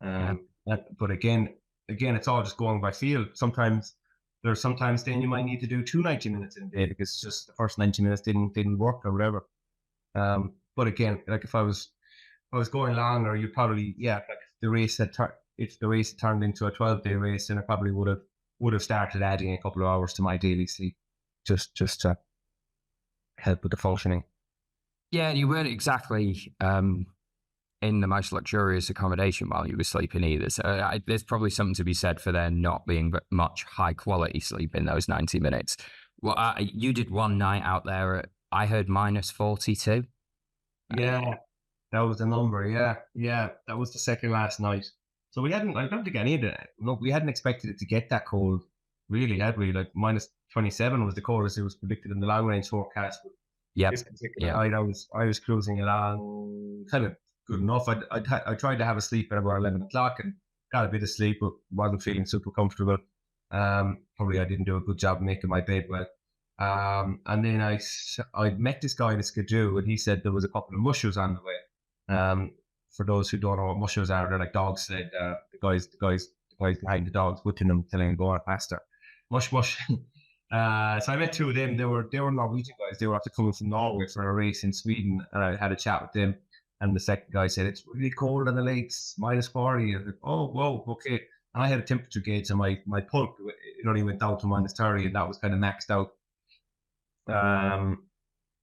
But again, it's all just going by feel. Sometimes then you might need to do 2 90 minutes in a day because just the first 90 minutes didn't work or whatever. But again, like, if I was going longer, you probably, like, if the race had turned into a 12-day race, then I probably would have started adding a couple of hours to my daily sleep just to help with the functioning. Yeah, and you weren't exactly in the most luxurious accommodation while you were sleeping either. So there's probably something to be said for there not being much high quality sleep in those 90 minutes. Well, you did one night out there at, I heard, -42. Yeah. That was the number. Yeah, yeah. That was the second last night. So we hadn't. I don't think any of it. Look, we hadn't expected it to get that cold. Really, had we? Like -27 was the coldest it was predicted in the long range forecast. But Yep. this particular night, I was cruising along, kind of good enough. I tried to have a sleep at about 11 o'clock and got a bit of sleep, but wasn't feeling super comfortable. Probably I didn't do a good job making my bed well. And then I met this guy in a skidoo, and he said there was a couple of mushers on the way. For those who don't know what mushers are, they're like dogs sled. The guys behind the dogs, putting them, telling them go on faster. Mush. So I met two of them. They were Norwegian guys. They were after coming from Norway for a race in Sweden, and I had a chat with them. And the second guy said it's really cold on the lakes, -40. I was like, oh, whoa, okay. And I had a temperature gauge, and my pulk, it only went down to -30, and that was kind of maxed out.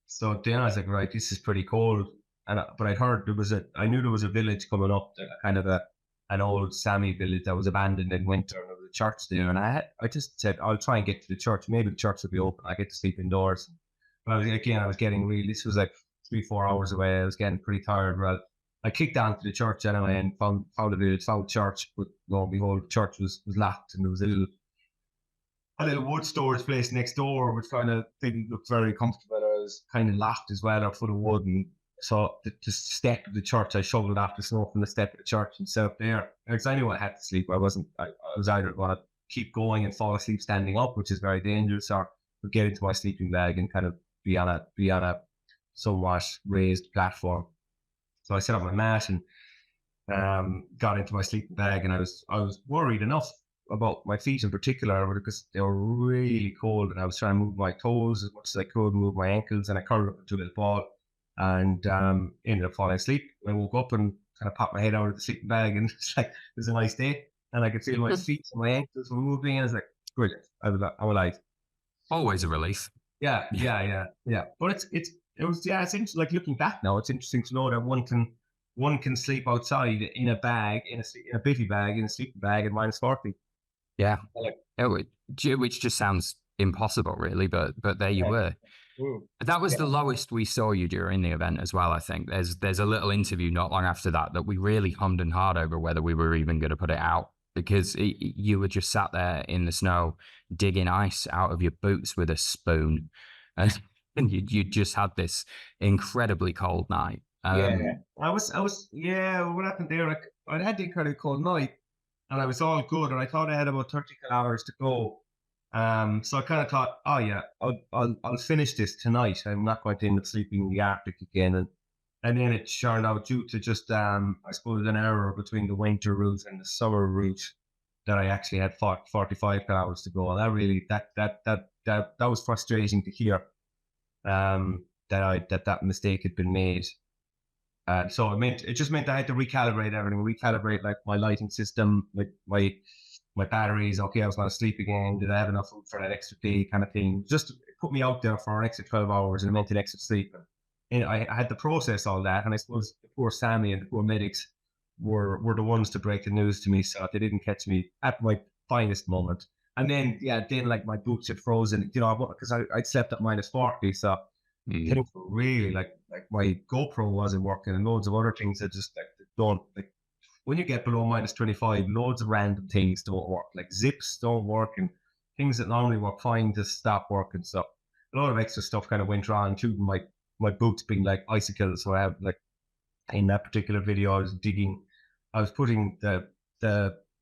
So then I was like, right, this is pretty cold. But I'd heard I knew there was a village coming up, kind of an old Sami village that was abandoned in winter, and there was a church there. And I just said, I'll try and get to the church. Maybe the church will be open. I get to sleep indoors. But I was getting this was like 3-4 hours away. I was getting pretty tired. Well, I kicked down to the church anyway and found the village, found the church. But lo and behold, the church was locked, and there was a little wood storage place next door, which kind of didn't look very comfortable. I was kind of locked as well, full of wood. And so the step of the church, I shoveled off the snow from the step of the church and set up there. Because I knew I had to sleep. I was either going to keep going and fall asleep standing up, which is very dangerous, or get into my sleeping bag and kind of be on a somewhat raised platform. So I set up my mat and got into my sleeping bag, and I was worried enough about my feet in particular because they were really cold, and I was trying to move my toes as much as I could, move my ankles, and I curled up into a little ball and ended up falling asleep. I woke up and kind of popped my head out of the sleeping bag, and it's like, it was a nice day, and I could feel my feet and my ankles were moving, and I was like, brilliant. I'm alive. Always a relief. Yeah. But it's interesting. Like looking back now, it's interesting to know that one can sleep outside in a bag, in a bivy bag, in a sleeping bag at -40. Yeah, which just sounds impossible, really. But there you were. That was the lowest we saw you during the event as well. I think there's a little interview not long after that we really hummed and hawed over whether we were even going to put it out, because you were just sat there in the snow digging ice out of your boots with a spoon, and you just had this incredibly cold night. I was what happened there? Like, I had the incredibly cold night, and I was all good, and I thought I had about 30 kilometers to go. So I kind of thought, oh yeah, I'll finish this tonight. I'm not going to end up sleeping in the Arctic again. And then it turned out, due to just I suppose an error between the winter route and the summer route, that I actually had 45 kilometers to go. And that really that was frustrating to hear. That mistake had been made. So it just meant I had to recalibrate everything, like my lighting system, like my batteries. Okay, I was going to sleep again. Did I have enough food for that extra day, kind of thing? Just put me out there for an extra 12 hours, and it meant an extra sleep. And I had to process all that. And I suppose the poor Sammy and the poor medics were the ones to break the news to me, so they didn't catch me at my finest moment. And then like my boots had frozen, because I'd slept at -40, so things were really like my GoPro wasn't working, and loads of other things that just don't, like, when you get below -25, loads of random things don't work, like zips don't work, and things that normally work fine just stop working. So a lot of extra stuff kind of went wrong, including my boots being like icicles. So I have, like, in that particular video, I was putting the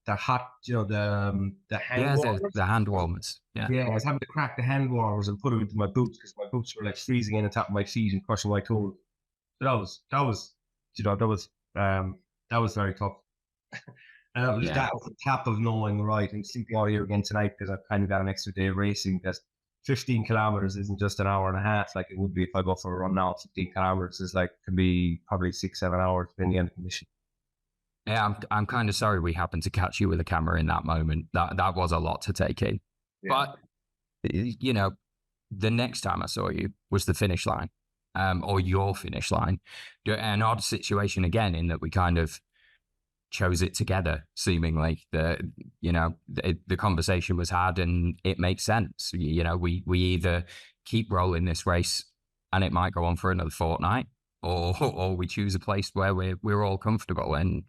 hot, the hand warmers. The hand warmers. Yeah, I was having to crack the hand warmers and put them into my boots because my boots were like freezing in the top of my feet and crushing my toes. So that was very tough. And that was the top of knowing, right, I'm sleeping out here again tonight because I've kind of got an extra day of racing. That 15 kilometers isn't just an hour and a half like it would be if I go for a run now. 15 kilometers can be probably 6-7 hours depending on the condition. Yeah, I'm kind of sorry we happened to catch you with a camera in that moment. That was a lot to take in. Yeah. But, the next time I saw you was the finish line, or your finish line. An odd situation again, in that we kind of chose it together, seemingly. The conversation was had and it makes sense. We either keep rolling this race and it might go on for another fortnight, or we choose a place where we're all comfortable. And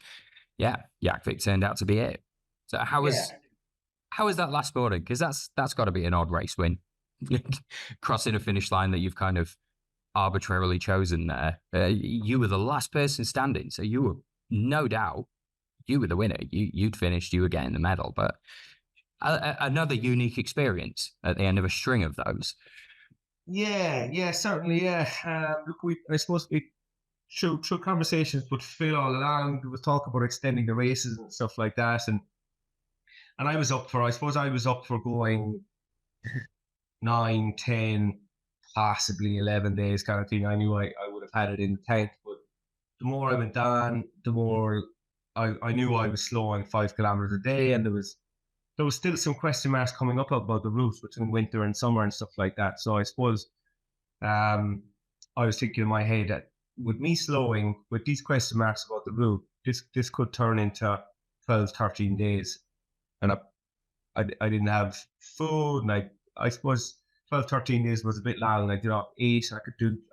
yeah, Yakvik turned out to be it. So how was that last morning? Because that's got to be an odd race win, crossing a finish line that you've kind of arbitrarily chosen there. You were the last person standing, so you were no doubt you were the winner. You'd finished, you were getting the medal, but another unique experience at the end of a string of those. Yeah, certainly. Yeah. Look, I suppose through conversations with Phil all along, there was talk about extending the races and stuff like that, and I was up for going 9, 10, possibly 11 days kind of thing. I knew I would have had it in the tank, but the more I went on, the more I knew I was slowing 5 kilometers a day, and there was still some question marks coming up about the route between winter and summer and stuff like that. So I suppose I was thinking in my head that with me slowing, with these question marks about the route, this could turn into 12, 13 days. And I didn't have food, and I suppose 12, 13 days was a bit long. I did 8, I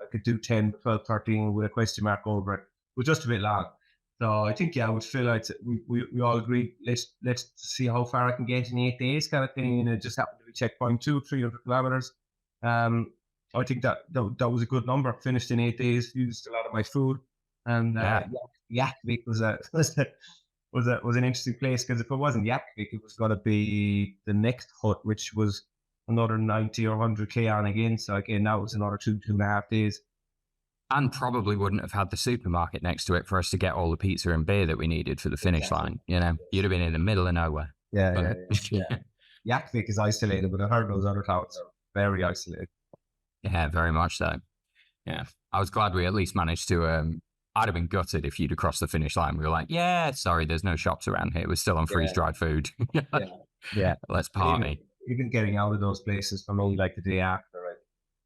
could do 10, 12, 13 with a question mark over it. It was just a bit long. So I think, with Phil, we all agreed, let's see how far I can get in 8 days kind of thing. And it just happened to be checkpoint 2, 300 kilometers. I think that was a good number. Finished in 8 days, used a lot of my food. And Yakvik was an interesting place, because if it wasn't Yakvik, it was going to be the next hut, which was another 90 or 100k on again. So again, that was another 2.5 days. And probably wouldn't have had the supermarket next to it for us to get all the pizza and beer that we needed for the finish line. You know, you'd have been in the middle of nowhere. Yeah. Yakvik is isolated, but I heard those other towns are very isolated. Yeah, very much so. Yeah, I was glad we at least managed to. I'd have been gutted if you'd have crossed the finish line. We were like, yeah, sorry, there's no shops around here. We're still on freeze-dried food. Yeah. Let's party. Even getting out of those places for me, like the day after,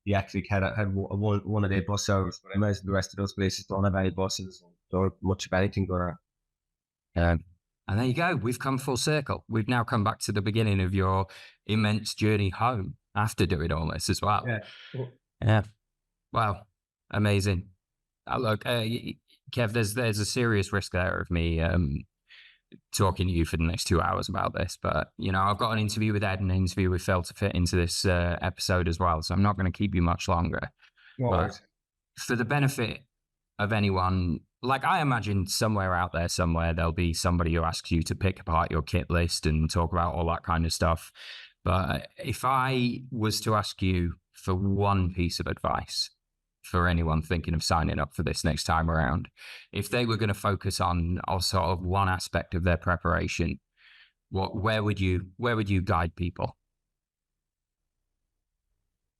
the Yakvik had one of their bus service, but I imagine the rest of those places don't have any buses or much of anything going on. And there you go. We've come full circle. We've now come back to the beginning of your immense journey home after doing all this as well. Yeah. Wow. Amazing. Look, Kev, there's a serious risk there of me talking to you for the next 2 hours about this, but I've got an interview with Ed and an interview with Phil to fit into this episode as well, so I'm not going to keep you much longer. But for the benefit of anyone, like I imagine somewhere out there, there'll be somebody who asks you to pick apart your kit list and talk about all that kind of stuff. But if I was to ask you for one piece of advice for anyone thinking of signing up for this next time around, if they were going to focus on sort of one aspect of their preparation, where would you guide people?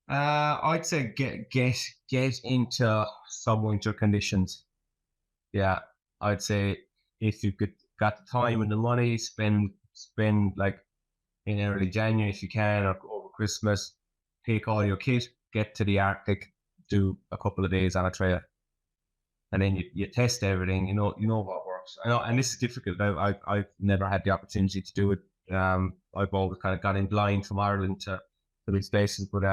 I'd say get into some winter conditions. Yeah, I'd say if you got the time and the money, spend like in early January if you can, or over Christmas, take all your kit, get to the Arctic, do a couple of days on a trail, and then you test everything. You know what works. I know, and this is difficult. I've never had the opportunity to do it. I've always kind of gone in blind from Ireland to these places. But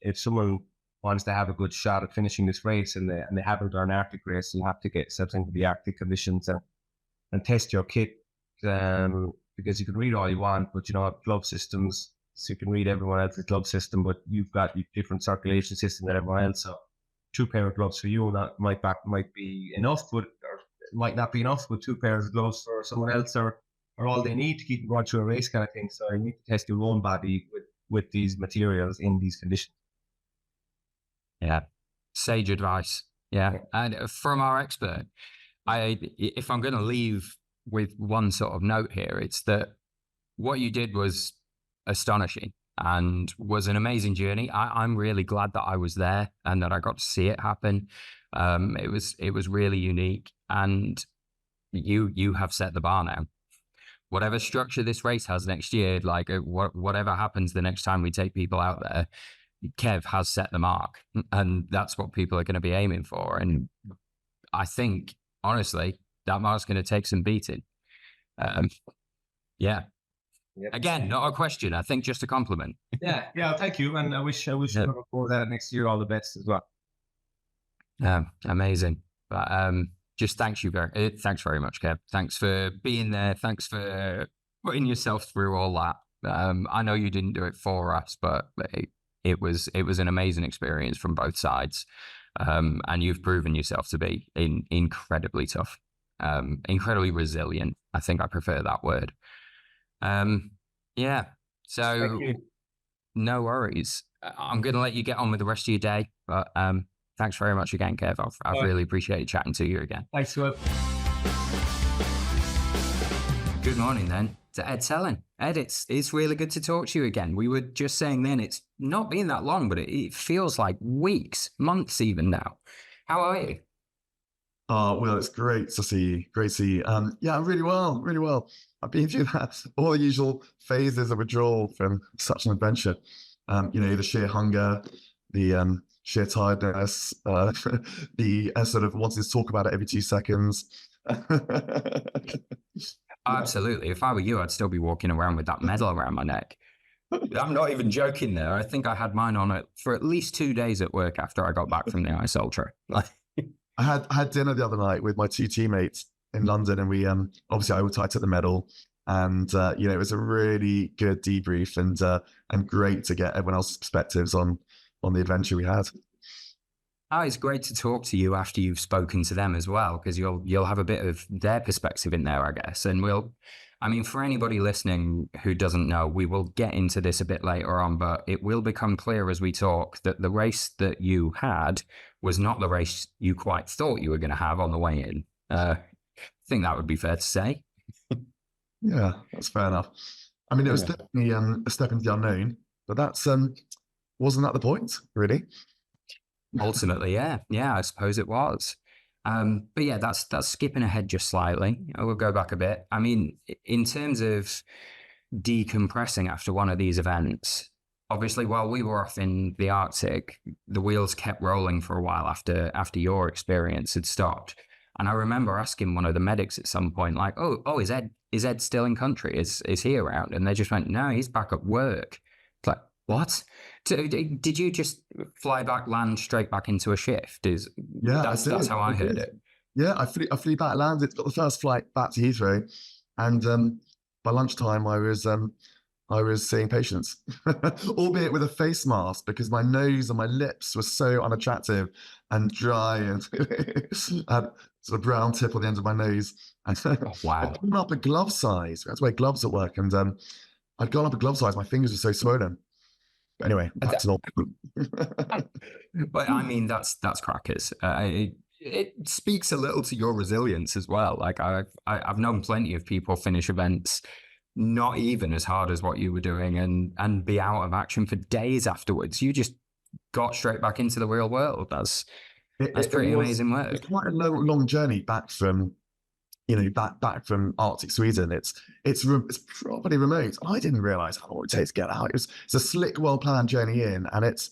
if someone wants to have a good shot at finishing this race and they haven't done an Arctic race, you have to get yourself into the Arctic conditions and test your kit, because you can read all you want, but glove systems. So you can read everyone else's glove system, but you've got your different circulation system than everyone else. So 2 pair of gloves for you that might be enough, but or it might not be enough. With 2 pairs of gloves for someone else, or all they need to keep them going through a race kind of thing. So you need to test your own body with these materials in these conditions. Yeah, sage advice. Yeah, and from our expert, if I'm going to leave with one sort of note here, it's that what you did was astonishing and was an amazing journey. I'm really glad that I was there and that I got to see it happen. It was really unique, and you have set the bar now. Whatever structure this race has next year, like whatever happens the next time we take people out there, Kev has set the mark, and that's what people are going to be aiming for. And I think, honestly, that mark's going to take some beating. Yeah. Yep. Again, not a question. I think just a compliment. Yeah. Thank you, and I wish you go that next year all the best as well. Amazing. But just thanks very much, Kev. Thanks for being there. Thanks for putting yourself through all that. I know you didn't do it for us, but it was an amazing experience from both sides. And you've proven yourself to be incredibly tough, incredibly resilient. I think I prefer that word. Yeah. So no worries. I'm going to let you get on with the rest of your day, but thanks very much again, Kev. I've really appreciated chatting to you again. Thanks, Will. Good morning then to Ed Sellon. Ed, it's really good to talk to you again. We were just saying then it's not been that long, but it feels like weeks, months even now. How are you? Well, it's great to see you. Great to see you. Yeah, I'm really well, really well. I've been through all the usual phases of withdrawal from such an adventure. The sheer hunger, the sheer tiredness, the sort of wanting to talk about it every 2 seconds. Absolutely. If I were you, I'd still be walking around with that medal around my neck. I'm not even joking there. I think I had mine on it for at least 2 days at work after I got back from the Ice Ultra. I had dinner the other night with my 2 teammates in London, and we obviously I took the medal, and it was a really good debrief and great to get everyone else's perspectives on the adventure we had. Oh, it's great to talk to you after you've spoken to them as well, because you'll have a bit of their perspective in there, I guess. And for anybody listening who doesn't know, we will get into this a bit later on, but it will become clear as we talk that the race that you had was not the race you quite thought you were going to have on the way in. I think that would be fair to say. Yeah, that's fair enough. It was definitely a step into the unknown, but that's wasn't that the point, really? Ultimately, yeah, I suppose it was. But yeah, that's skipping ahead just slightly. We'll go back a bit. In terms of decompressing after one of these events, obviously, while we were off in the Arctic, the wheels kept rolling for a while after your experience had stopped. And I remember asking one of the medics at some point, like, "Oh, is Ed still in country? Is he around?" And they just went, "No, he's back at work." It's like, what? So, did you just fly back, land straight back into a shift? That's how I heard it. Yeah, I flew back, landed, got the first flight back to Heathrow, and by lunchtime I was seeing patients, albeit with a face mask because my nose and my lips were so unattractive and dry and had sort of brown tip on the end of my nose. And wow. I'd gone up a glove size. We had to wear gloves at work, and I'd gone up a glove size. My fingers were so swollen. But anyway, back to normal. But that's crackers. It speaks a little to your resilience as well. Like I've known plenty of people finish events not even as hard as what you were doing and be out of action for days afterwards. You just got straight back into the real world. That's pretty amazing work. It's quite a long journey back from back from Arctic Sweden. It's properly remote. I didn't realize how long it would take to get out. It's a slick, well-planned journey in, and it's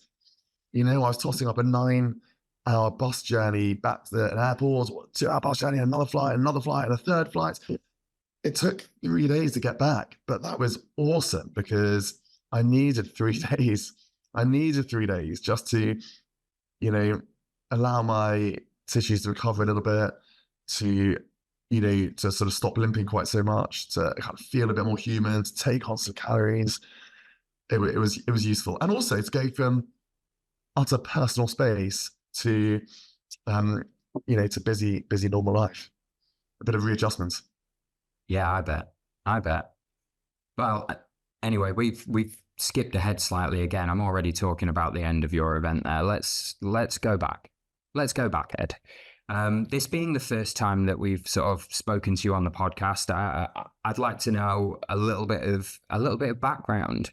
I was tossing up a 9-hour bus journey back to an airport, 2-hour bus journey, another flight, and a third flight. It took 3 days to get back, but that was awesome because I needed 3 days. I needed 3 days just to, allow my tissues to recover a little bit, to sort of stop limping quite so much, to kind of feel a bit more human, to take on some calories. It was useful, and also to go from utter personal space to to busy normal life. A bit of readjustment. Yeah, I bet. Well, anyway, we've skipped ahead slightly again. I'm already talking about the end of your event there. Let's go back. Let's go back, Ed. This being the first time that we've sort of spoken to you on the podcast, I'd like to know a little bit of background.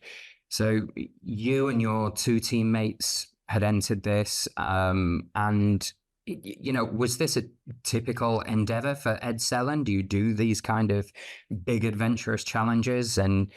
So you and your 2 teammates had entered this, and was this a typical endeavor for Ed Sellon? Do you do these kind of big adventurous challenges? And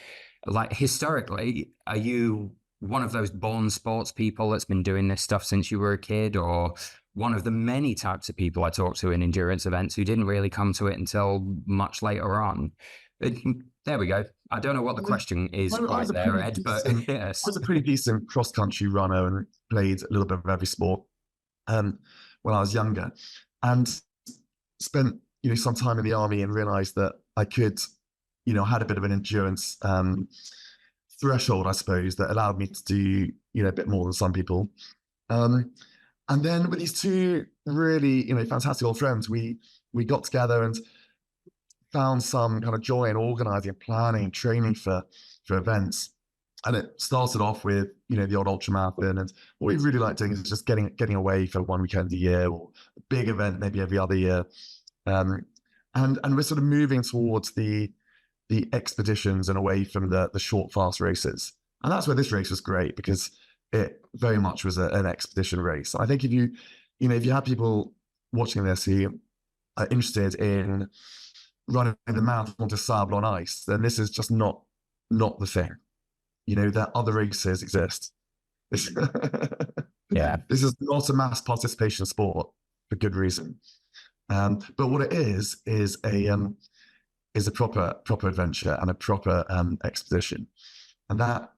like historically, are you one of those born sports people that's been doing this stuff since you were a kid, or one of the many types of people I talk to in endurance events who didn't really come to it until much later on? There we go. I don't know what the question is right there, Ed, but yes. I was a pretty decent cross-country runner and played a little bit of every sport. when I was younger, and spent some time in the army and realized that I could, had a bit of an endurance threshold, I suppose, that allowed me to do a bit more than some people. And then with these two really fantastic old friends, we got together and found some kind of joy in organizing, planning, and training for events. And it started off with the odd ultramarathon, and what we really like doing is just getting away for one weekend a year, or a big event maybe every other year. And we're sort of moving towards the expeditions and away from the short, fast races. And that's where this race was great, because it very much was an expedition race. I think if you have people watching this who are interested in running the marathon to Sable on ice, then this is just not the thing. That other races exist. Yeah, this is not a mass participation sport for good reason. But what it is a proper adventure and a proper expedition, and that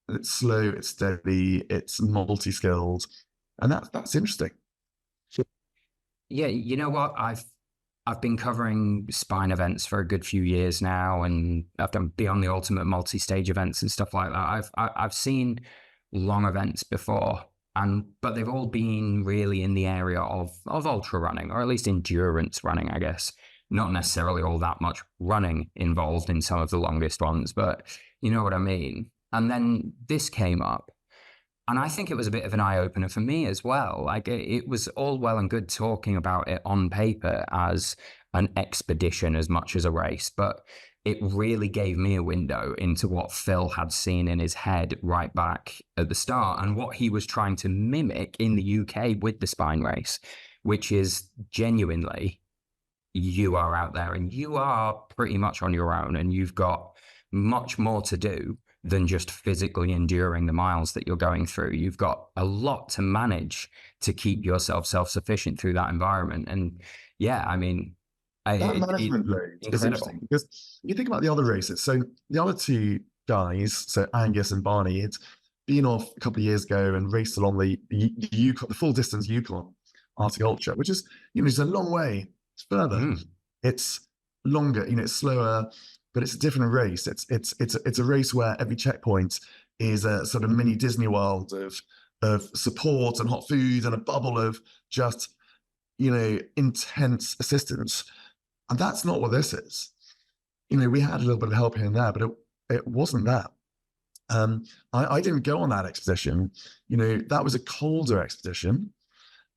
it's slow, it's steady, it's multi-skilled, and that's interesting. Yeah, you know what? I've been covering spine events for a good few years now, and I've done Beyond the Ultimate multi-stage events and stuff like that. I've seen long events before, but they've all been really in the area of ultra running, or at least endurance running, I guess. Not necessarily all that much running involved in some of the longest ones, but you know what I mean. And then this came up, and I think it was a bit of an eye-opener for me as well. Like, it was all well and good talking about it on paper as an expedition as much as a race, but it really gave me a window into what Phil had seen in his head right back at the start, and what he was trying to mimic in the UK with the spine race, which is genuinely, you are out there and you are pretty much on your own, and you've got much more to do than just physically enduring the miles that you're going through. You've got a lot to manage to keep yourself self-sufficient through that environment. And yeah, I mean, that management load is interesting, because you think about the other races. So the other two guys, so Angus and Barney, had been off a couple of years ago and raced along the Yukon, the full distance Yukon Arctic Ultra, which is it's a long way. It's further. It's longer. It's slower, but it's a different race. It's a race where every checkpoint is a sort of mini Disney World of support and hot food and a bubble of just intense assistance. And that's not what this is. We had a little bit of help here and there, but it wasn't that. I didn't go on that expedition. That was a colder expedition.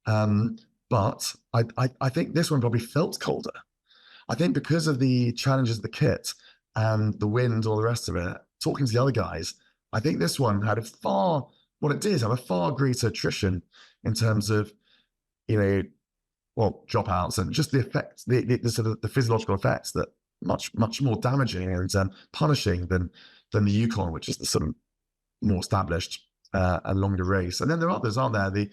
But I think this one probably felt colder. I think because of the challenges of the kit and the wind, all the rest of it, talking to the other guys, I think this one had a far greater attrition in terms of, dropouts and just the effects, the sort of the physiological effects that much more damaging and punishing than the Yukon, which is the sort of more established and longer race. And then there are others, aren't there? The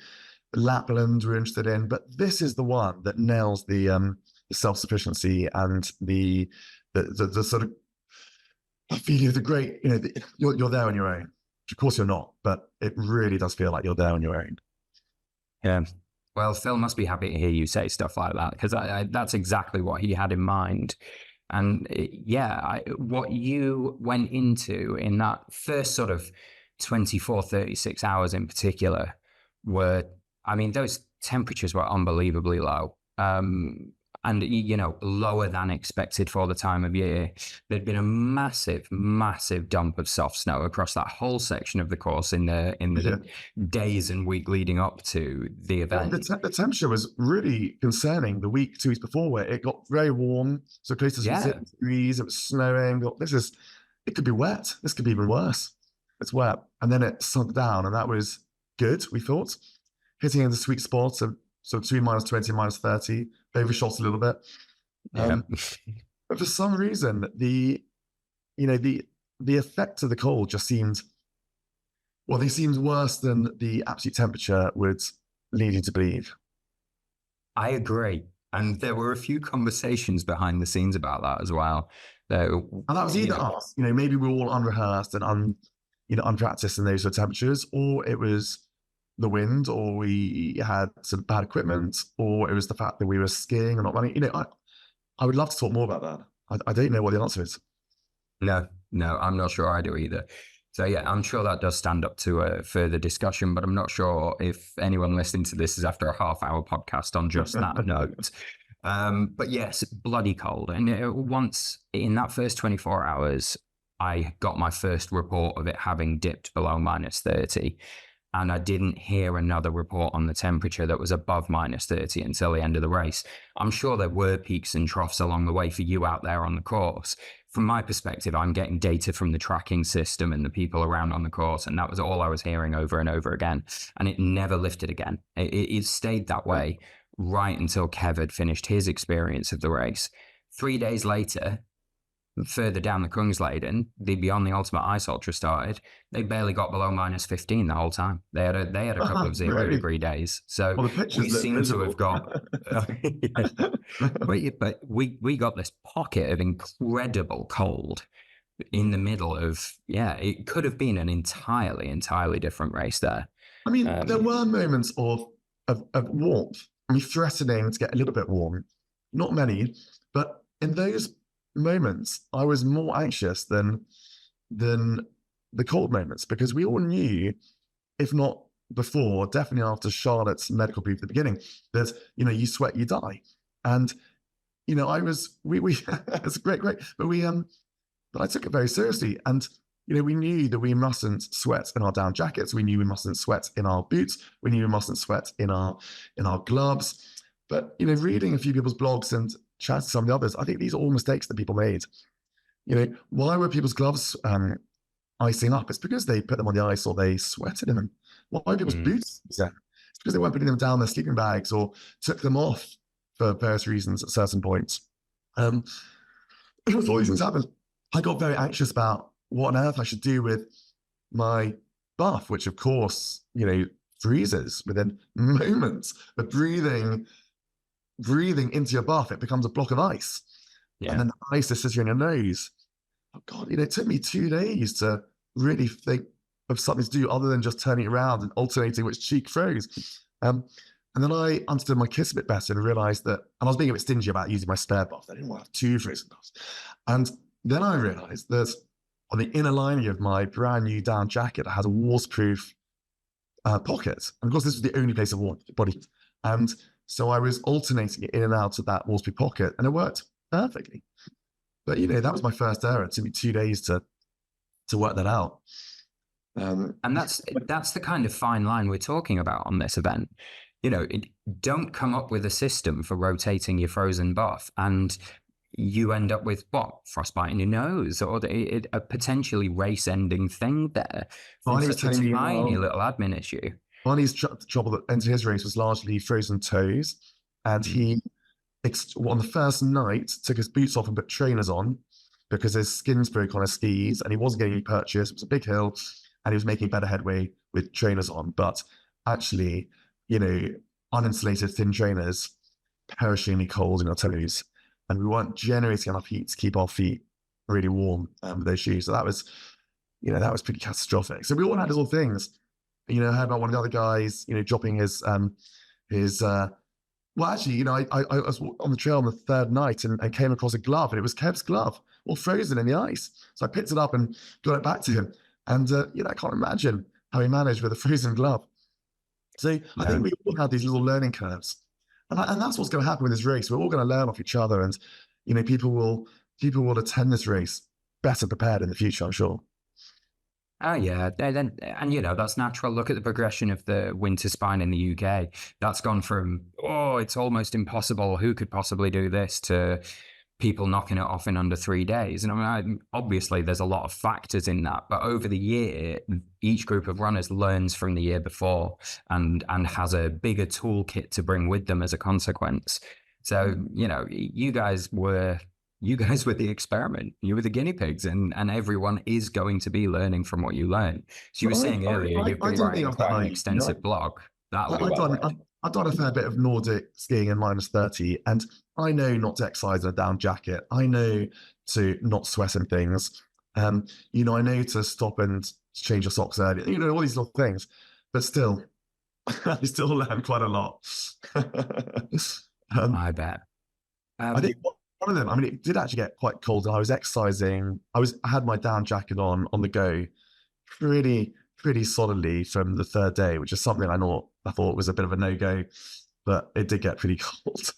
Lapland we're interested in, but this is the one that nails the self-sufficiency and the sort of feeling of the great, you're there on your own. Of course you're not, but it really does feel like you're there on your own. Yeah. Well, Phil must be happy to hear you say stuff like that, because that's exactly what he had in mind. And what you went into in that first sort of 24, 36 hours in particular were, those temperatures were unbelievably low. And, lower than expected for the time of year. There'd been a massive, massive dump of soft snow across that whole section of the course in the days and week leading up to the event. The temperature was really concerning the week, 2 weeks before, where it got very warm, so close to 6 degrees. It was snowing. It could be wet. This could be even worse. It's wet. And then it sunk down, and that was good, we thought. Hitting in the sweet spot of sort of between -20 and -30, overshot a little bit. But for some reason, the effect of the cold just seemed worse than the absolute temperature would lead you to believe. I agree. And there were a few conversations behind the scenes about that as well. And that was either us, maybe we were all unrehearsed and unpracticed in those sort of temperatures, or it was the wind, or we had some bad equipment, or it was the fact that we were skiing and not running. I would love to talk more about that. I don't know what the answer is. No, I'm not sure I do either. So yeah, I'm sure that does stand up to a further discussion, but I'm not sure if anyone listening to this is after a half-hour podcast on just that note. But yes, bloody cold. And once in that first 24 hours, I got my first report of it having dipped below -30. And I didn't hear another report on the temperature that was above -30 until the end of the race. I'm sure there were peaks and troughs along the way for you out there on the course. From my perspective, I'm getting data from the tracking system and the people around on the course, and that was all I was hearing over and over again. And it never lifted again. It stayed that way right until Kev had finished his experience of the race. 3 days later, further down the Kungsleden, the Beyond the Ultimate Ice Ultra started. They barely got below -15 the whole time. They had a couple of 0-degree days. So we seem to have got, but we got this pocket of incredible cold in the middle of, it could have been an entirely different race there. I mean, there were moments of warmth. I mean, threatening to get a little bit warm. Not many, but in those moments, I was more anxious than the cold moments, because we all knew, if not before, definitely after Charlotte's medical brief at the beginning, that you sweat, you die. And we it's great, but I took it very seriously. And we knew that we mustn't sweat in our down jackets. We knew we mustn't sweat in our boots. We knew we mustn't sweat in our gloves. But reading a few people's blogs and chat to some of the others, I think these are all mistakes that people made. Why were people's gloves icing up? It's because they put them on the ice or they sweated in them. Why were people's boots? Yeah, it's because they weren't putting them down their sleeping bags or took them off for various reasons at certain points. All these things happened. I got very anxious about what on earth I should do with my buff, which of course, freezes within moments of breathing into your buff. It becomes a block of ice. Yeah. And then the ice is sitting in your nose. Oh God, it took me 2 days to really think of something to do other than just turning it around and alternating which cheek froze. And then I understood my kits a bit better and realized that, and I was being a bit stingy about using my spare buff. I didn't want to have 2 frozen buffs. And then I realized that on the inner lining of my brand new down jacket, I had a waterproof pocket. And of course, this was the only place I wanted the body. And so I was alternating it in and out of that waterproof pocket, and it worked perfectly. But that was my first error. It took me 2 days to work that out. And that's the kind of fine line we're talking about on this event. Don't come up with a system for rotating your frozen buff, and you end up with frostbite in your nose, or a potentially race-ending thing there. It's a tiny little admin issue. Barney's trouble that entered his race was largely frozen toes, and he, on the first night, took his boots off and put trainers on because his skins broke on his skis, and he wasn't getting any purchase. It was a big hill, and he was making better headway with trainers on. But actually, uninsulated thin trainers, perishingly cold in our toes, and we weren't generating enough heat to keep our feet really warm with those shoes. So that was pretty catastrophic. So we all had little things. I heard about one of the other guys, dropping his I was on the trail on the third night and came across a glove, and it was Kev's glove, all frozen in the ice. So I picked it up and got it back to him. And, I can't imagine how he managed with a frozen glove. So I think we all have these little learning curves. And that's what's going to happen with this race. We're all going to learn off each other, and, people will attend this race better prepared in the future, I'm sure. Oh, yeah. And that's natural. Look at the progression of the winter spine in the UK. That's gone from, it's almost impossible, who could possibly do this, to people knocking it off in under 3 days. And I mean, obviously there's a lot of factors in that, but over the year, each group of runners learns from the year before and has a bigger toolkit to bring with them as a consequence. So, you guys were the experiment. You were the guinea pigs, and everyone is going to be learning from what you learn. So you were saying earlier, you've been writing quite an extensive blog. I've done a fair bit of Nordic skiing in -30, and I know not to exercise in a down jacket. I know to not sweat in things. I know to stop and change your socks early. All these little things. But still, I still learn quite a lot. I bet. I think one of them, I mean, it did actually get quite cold. I was exercising. I had my down jacket on the go pretty solidly from the third day, which is something I thought was a bit of a no-go, but it did get pretty cold.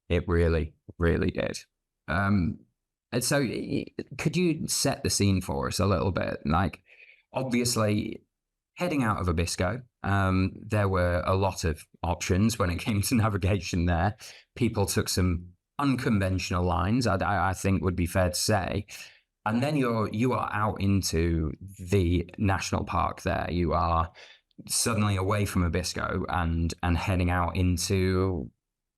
It really, really did. And so could you set the scene for us a little bit? Like, obviously, heading out of Abisko, there were a lot of options when it came to navigation there. People took some unconventional lines, I think would be fair to say. And then you are out into the national park there. You are suddenly away from Abisko and heading out into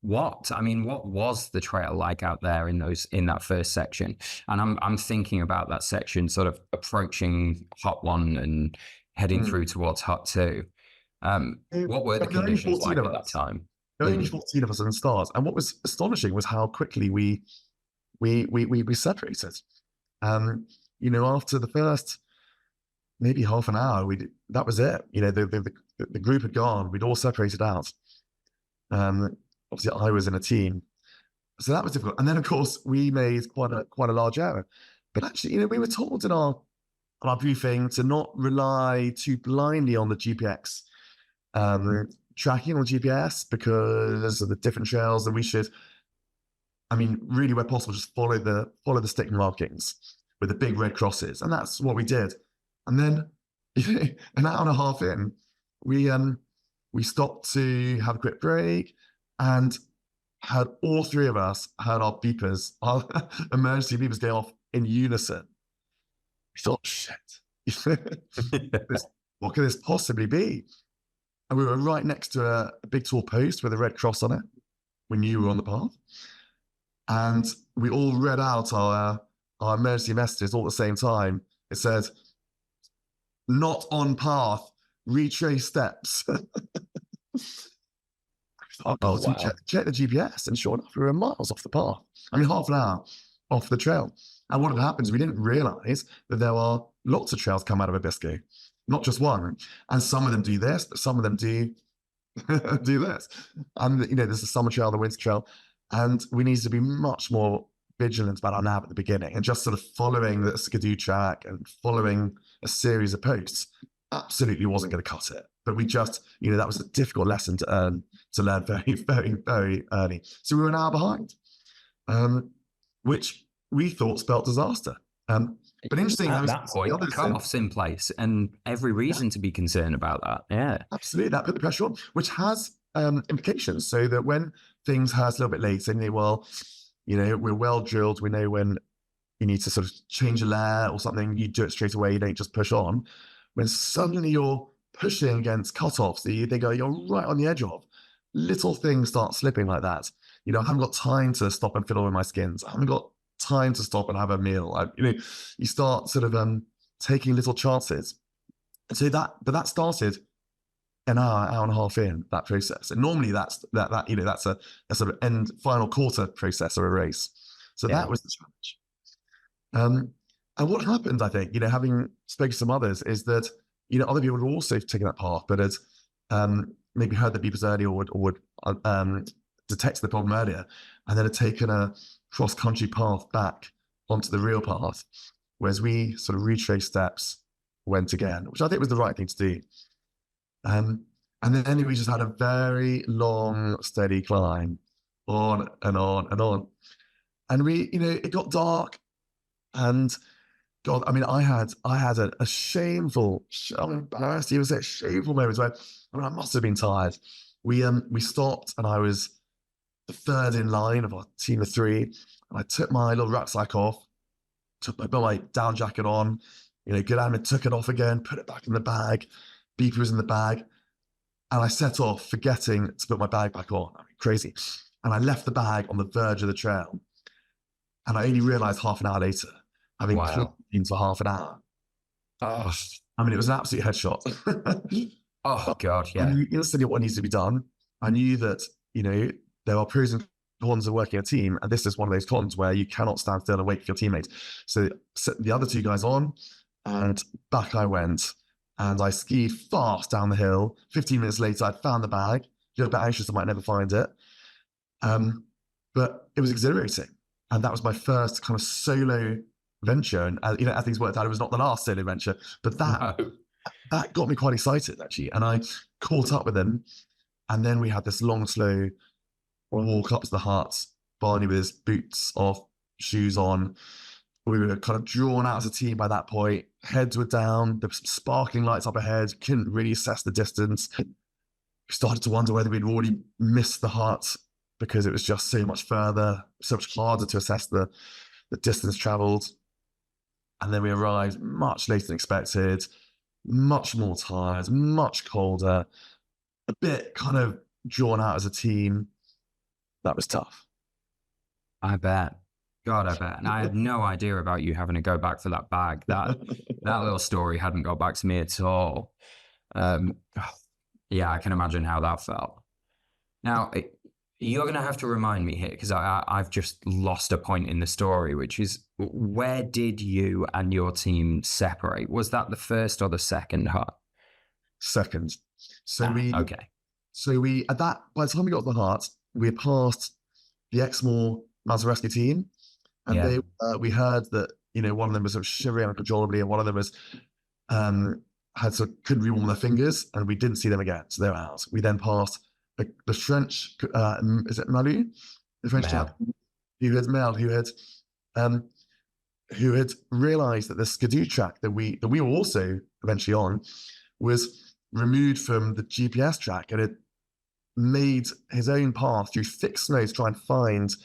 what? I mean, what was the trail like out there in that first section? And I'm thinking about that section sort of approaching Hut 1 and heading through towards Hut 2. What were the conditions like at that time? There were only 14 of us in the start, and what was astonishing was how quickly we separated. After the first maybe half an hour, that was it. The group had gone. We'd all separated out. Obviously, I was in a team, so that was difficult. And then, of course, we made quite a large error. But actually, we were told in our briefing to not rely too blindly on the GPS tracking on GPS because of the different trails, that we should, really where possible, just follow the stick markings with the big red crosses, and that's what we did. And then an hour and a half in, we stopped to have a quick break, and had all three of us heard our beepers, our emergency beepers, go off in unison. We thought, shit, what could this possibly be? And we were right next to a big tall post with a red cross on it. We knew we were on the path. And we all read out our emergency messages all at the same time. It said, not on path, retrace steps. So we checked the GPS, and sure enough, we were miles off the path. Half an hour off the trail. And what had happened is we didn't realize that there are lots of trails come out of Abisko, not just one. And some of them do this, but some of them do this. And there's the summer trail, the winter trail, and we need to be much more vigilant about our nav at the beginning, and just sort of following the Skidoo track and following a series of posts absolutely wasn't going to cut it. But we just, that was a difficult lesson to learn very, very, very early. So we were an hour behind, which we thought spelt disaster. But interesting, at that point, the cut-off's in place, and every reason to be concerned about that. Yeah, absolutely. That put the pressure on, which has implications. So that when things hurt a little bit late, saying, well, we're well drilled, we know when you need to sort of change a layer or something, you do it straight away. You don't just push on. When suddenly you're pushing against cut-offs, you're right on the edge of, little things start slipping like that. I haven't got time to stop and fiddle with my skins. I haven't got time to stop and have a meal. You start sort of taking little chances. And so that started an hour and a half in that process. And normally that's a sort of end final quarter process or a race. So that was the challenge. And what happened, I think, having spoken to some others, is that other people had also taken that path, but had maybe heard the beepers earlier or would detect the problem earlier, and then had taken a cross-country path back onto the real path, whereas we sort of retraced steps, went again, which I think was the right thing to do. And then we just had a very long, steady climb, on and on and on. And it got dark, and God, I had a shameful, embarrassed, you would say, shameful moments where, I must have been tired. We stopped, and I was the third in line of our team of three, and I took my little rucksack off, put my down jacket on, good admin, took it off again, put it back in the bag, beeper was in the bag, and I set off, forgetting to put my bag back on. Crazy. And I left the bag on the verge of the trail, and I only realized half an hour later, having climbed for half an hour. Oh. It was an absolute headshot. Oh God, yeah. I knew instantly what needs to be done. I knew that, there are pros and cons of working a team, and this is one of those cons where you cannot stand still and wait for your teammates. So set the other two guys on, and back I went. and I skied fast down the hill. 15 minutes later, I'd found the bag. A little bit anxious I might never find it. But it was exhilarating. And that was my first kind of solo venture. And as things worked out, it was not the last solo venture, but that got me quite excited, actually. And I caught up with him. And then we had this long, slow walk up to the hut, Barney with his boots off, shoes on. We were kind of drawn out as a team by that point. Heads were down, there were some sparkling lights up ahead, couldn't really assess the distance. We started to wonder whether we'd already missed the hut because it was just so much further, so much harder to assess the distance traveled. And then we arrived much later than expected, much more tired, much colder, a bit kind of drawn out as a team. That was tough. I bet. God, I bet. And I had no idea about you having to go back for that bag. That little story hadn't got back to me at all. Yeah, I can imagine how that felt. Now, you're going to have to remind me here, because I've just lost a point in the story, which is, where did you and your team separate? Was that the first or the second hut? Second. Okay. So by the time we got to the hut, we had passed the Exmoor mountain rescue team, and we heard that one of them was sort of shivering uncontrollably, and one of them was couldn't rewarm their fingers, and we didn't see them again, so they were out. We then passed the French, is it Malu? The French chap who had realised that the skidoo track that we were also eventually on was removed from the GPS track, and had made his own path through thick snow to try and find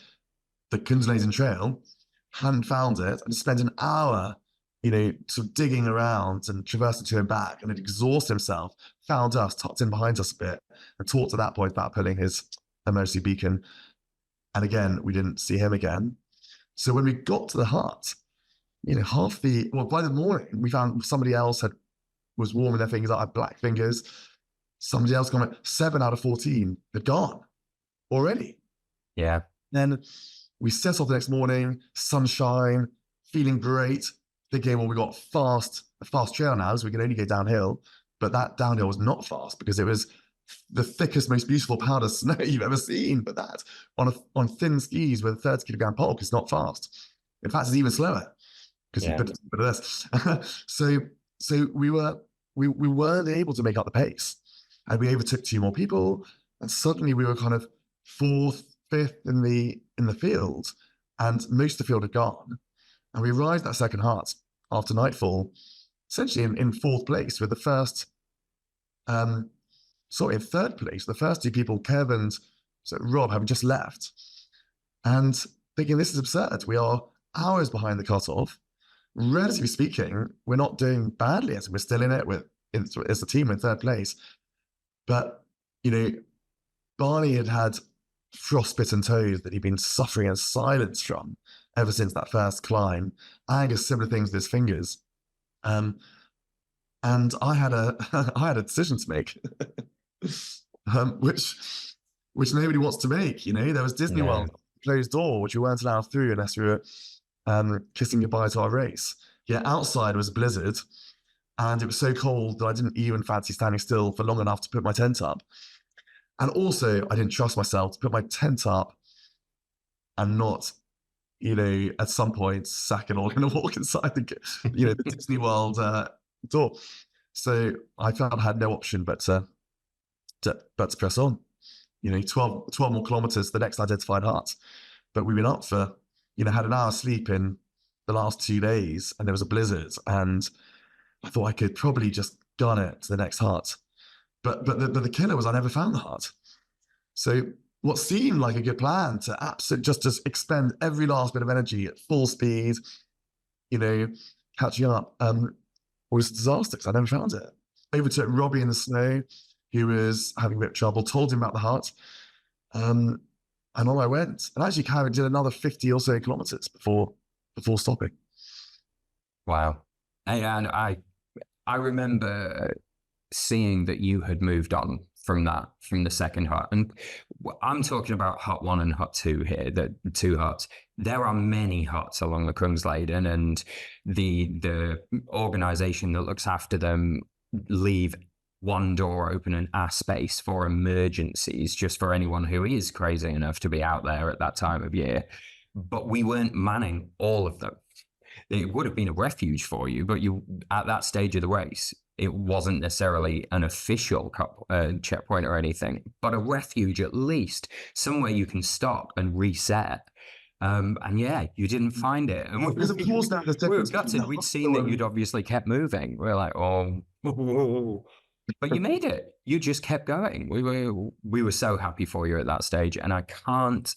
the Kungsleden Trail. Hadn't found it, and spent an hour, sort of digging around and traversing to and back, and had exhausted himself, found us, tucked in behind us a bit, and talked at that point about pulling his emergency beacon. And again, we didn't see him again. So when we got to the hut, by the morning, we found somebody else was warming their fingers up, had black fingers. Somebody else got 7 out of 14 had gone already. Yeah. Then we set off the next morning, sunshine, feeling great, thinking, well, we got a fast trail now, so we can only go downhill. But that downhill was not fast, because it was the thickest, most beautiful powder snow you've ever seen. But that on thin skis with a 30 kilogram pulk is not fast. In fact, it's even slower because you put it this. So we weren't able to make up the pace, and we overtook 2 more people, and suddenly we were kind of 4th, 5th in the field, and most of the field had gone. And we arrived at that second hut after nightfall, essentially in 4th place, with the first, in 3rd place. The first 2 people, Kev and Rob, having just left, and thinking, this is absurd. We are hours behind the cutoff. Relatively speaking, we're not doing badly, as we're still in it as a team in 3rd place. But Barney had frostbitten toes that he'd been suffering in silence from ever since that first climb. Angus, similar things with his fingers. And I had a decision to make, which nobody wants to make. There was Disney World closed door, which we weren't allowed through unless we were kissing goodbye to our race. Outside was a blizzard, and it was so cold that I didn't even fancy standing still for long enough to put my tent up. And also, I didn't trust myself to put my tent up and not, at some point, sack it all and walk inside the Disney World door. So I felt I had no option but to press on. 12 more kilometers to the next identified hut. But we went up for, had an hour's sleep in the last 2 days, and there was a blizzard, and I thought I could probably just gun it to the next hut. But the killer was I never found the hut. So what seemed like a good plan to just expend every last bit of energy at full speed, catching up, was a disaster because I never found it. Overtook Robbie in the snow, who was having a bit of trouble, told him about the hut, and on I went. And actually kind of did another 50 or so kilometers before stopping. Wow. And I remember seeing that you had moved on from the second hut. And I'm talking about hut 1 and hut 2 here, the 2 huts. There are many huts along the Kungsleden, and the organization that looks after them leave one door open and a space for emergencies, just for anyone who is crazy enough to be out there at that time of year. But we weren't manning all of them. It would have been a refuge for you, but you, at that stage of the race, it wasn't necessarily an official checkpoint or anything, but a refuge at least, somewhere you can stop and reset. And yeah, you didn't find it. And Because of course that there's we were difference. gutted. We'd seen that you'd obviously kept moving. We were like, oh, but you made it. You just kept going. We were so happy for you at that stage, and I can't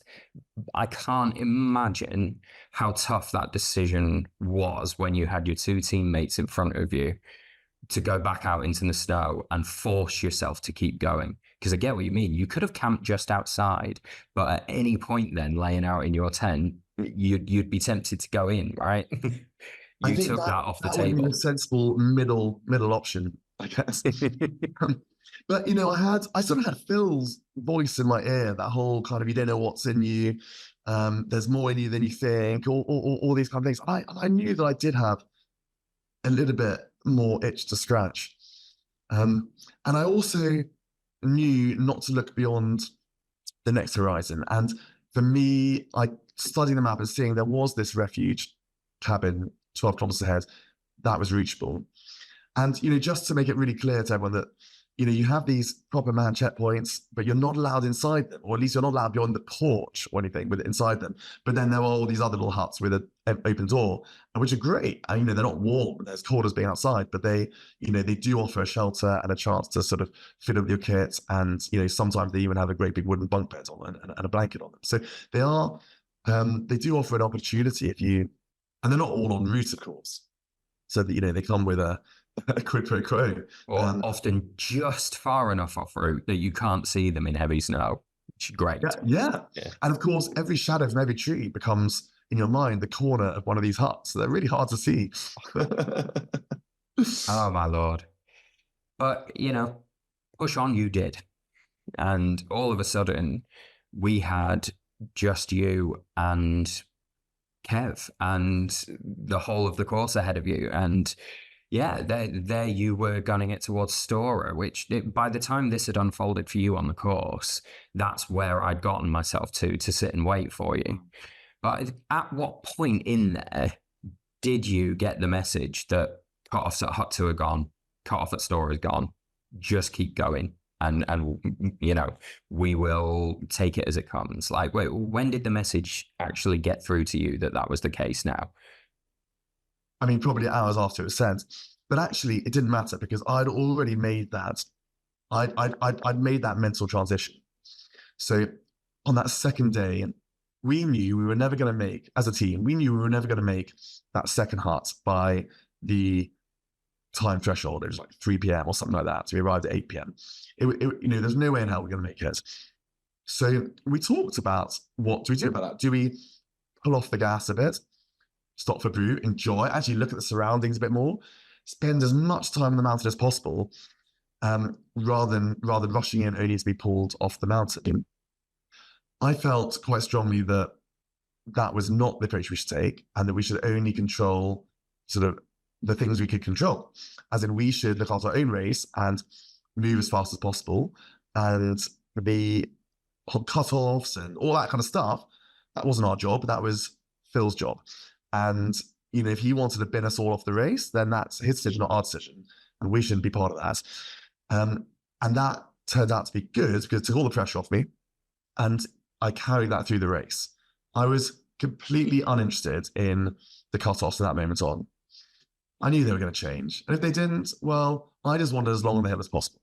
imagine how tough that decision was when you had your two teammates in front of you to go back out into the snow and force yourself to keep going. Because I get what you mean. You could have camped just outside, but at any point then, laying out in your tent, you'd be tempted to go in, right? You took that off the table. Would be a sensible middle option, I guess. But you know, I sort of had Phil's voice in my ear, that whole kind of, you don't know what's in you, there's more in you than you think, all these kind of things. I knew that I did have a little bit more itch to scratch, and I also knew not to look beyond the next horizon. And for me, I studying the map and seeing there was this refuge cabin 12 kilometers ahead that was reachable. And you know, just to make it really clear to everyone that, you know, you have these proper man checkpoints, but you're not allowed inside them, or at least you're not allowed beyond the porch or anything with it inside them. But then there are all these other little huts with an open door, which are great. And, you know, they're not warm, they're as cold as being outside, but they, you know, they do offer a shelter and a chance to sort of fit up your kit. And, you know, sometimes they even have a great big wooden bunk bed on and a blanket on them. So they are, they do offer an opportunity if you, and they're not all en route, of course. So that, you know, they come with a quid pro quo. Or often just far enough off route that you can't see them in heavy snow, which is great. Yeah. And of course, every shadow from every tree becomes, in your mind, the corner of one of these huts. So they're really hard to see. Oh, my Lord. But, you know, push on you did. And all of a sudden, we had just you and Kev and the whole of the course ahead of you. And yeah, there you were gunning it towards Stora, which by the time this had unfolded for you on the course, that's where I'd gotten myself to sit and wait for you. But at what point in there did you get the message that cut-offs at Hut 2 are gone, cut-off at Stora is gone, just keep going, and you know, we will take it as it comes? Like, wait, when did the message actually get through to you that was the case now? I mean, probably hours after it was sent, but actually it didn't matter because I'd already made that. I'd made that mental transition. So on that second day, we knew we were never going to make, as a team, we knew we were never going to make that second hut by the time threshold. It was like 3 p.m. or something like that. So we arrived at 8 p.m. You know, there's no way in hell we're going to make it. So we talked about, what do we do about that? Do we pull off the gas a bit? Stop for brew, enjoy, actually look at the surroundings a bit more, spend as much time on the mountain as possible, rather than rushing in only to be pulled off the mountain. I felt quite strongly that that was not the approach we should take, and that we should only control sort of the things we could control. As in, we should look after our own race and move as fast as possible, and the cut-offs and all that kind of stuff, that wasn't our job, that was Phil's job. And, you know, if he wanted to bin us all off the race, then that's his decision, not our decision. And we shouldn't be part of that. And that turned out to be good because it took all the pressure off me. And I carried that through the race. I was completely uninterested in the cut-offs from that moment on. I knew they were going to change. And if they didn't, well, I just wanted as long on the hill as possible.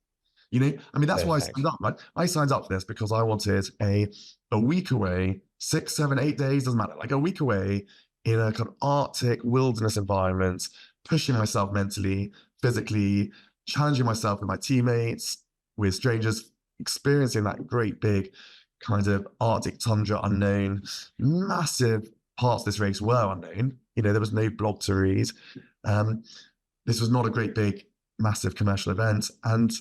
You know, I mean, that's why I signed up, right? I signed up for this because I wanted a week away, 6, 7, 8 days, doesn't matter, like a week away in a kind of Arctic wilderness environment, pushing myself mentally, physically, challenging myself with my teammates, with strangers, experiencing that great big kind of Arctic tundra unknown. Massive parts of this race were unknown. You know, there was no blog to read. This was not a great big, massive commercial event. And,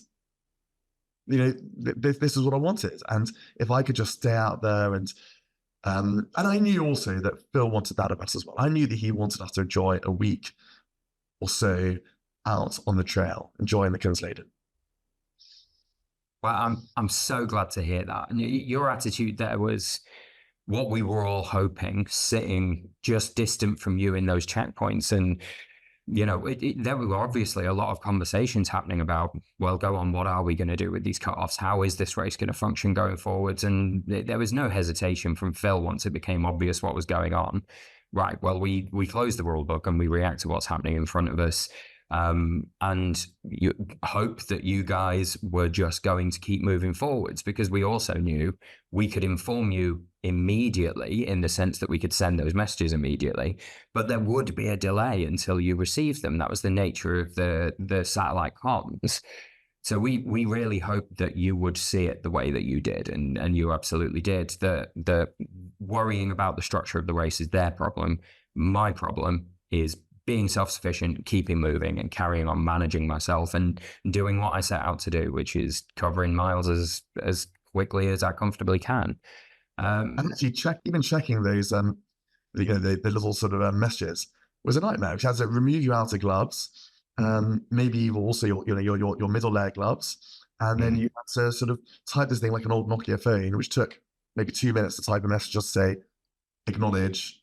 you know, this is what I wanted. And if I could just stay out there and I knew also that Phil wanted that of us as well. I knew that he wanted us to enjoy a week or so out on the trail, enjoying the Kungsleden. Well, I'm so glad to hear that. And your attitude there was what we were all hoping, sitting just distant from you in those checkpoints. And, you know, there were obviously a lot of conversations happening about, well, go on, what are we going to do with these cutoffs? How is this race going to function going forwards? And there was no hesitation from Phil once it became obvious what was going on. Right, well, we close the rule book and we react to what's happening in front of us. And you hope that you guys were just going to keep moving forwards, because we also knew we could inform you immediately, in the sense that we could send those messages immediately, but there would be a delay until you received them. That was the nature of the satellite comms. So we really hoped that you would see it the way that you did, and you absolutely did. The worrying about the structure of the race is their problem. My problem is being self-sufficient, keeping moving, and carrying on managing myself and doing what I set out to do, which is covering miles as quickly as I comfortably can. And actually, even checking those, the little sort of messages was a nightmare, which has to remove your outer gloves, maybe also your middle layer gloves, and then you had to sort of type this thing like an old Nokia phone, which took maybe 2 minutes to type a message, just say, acknowledge,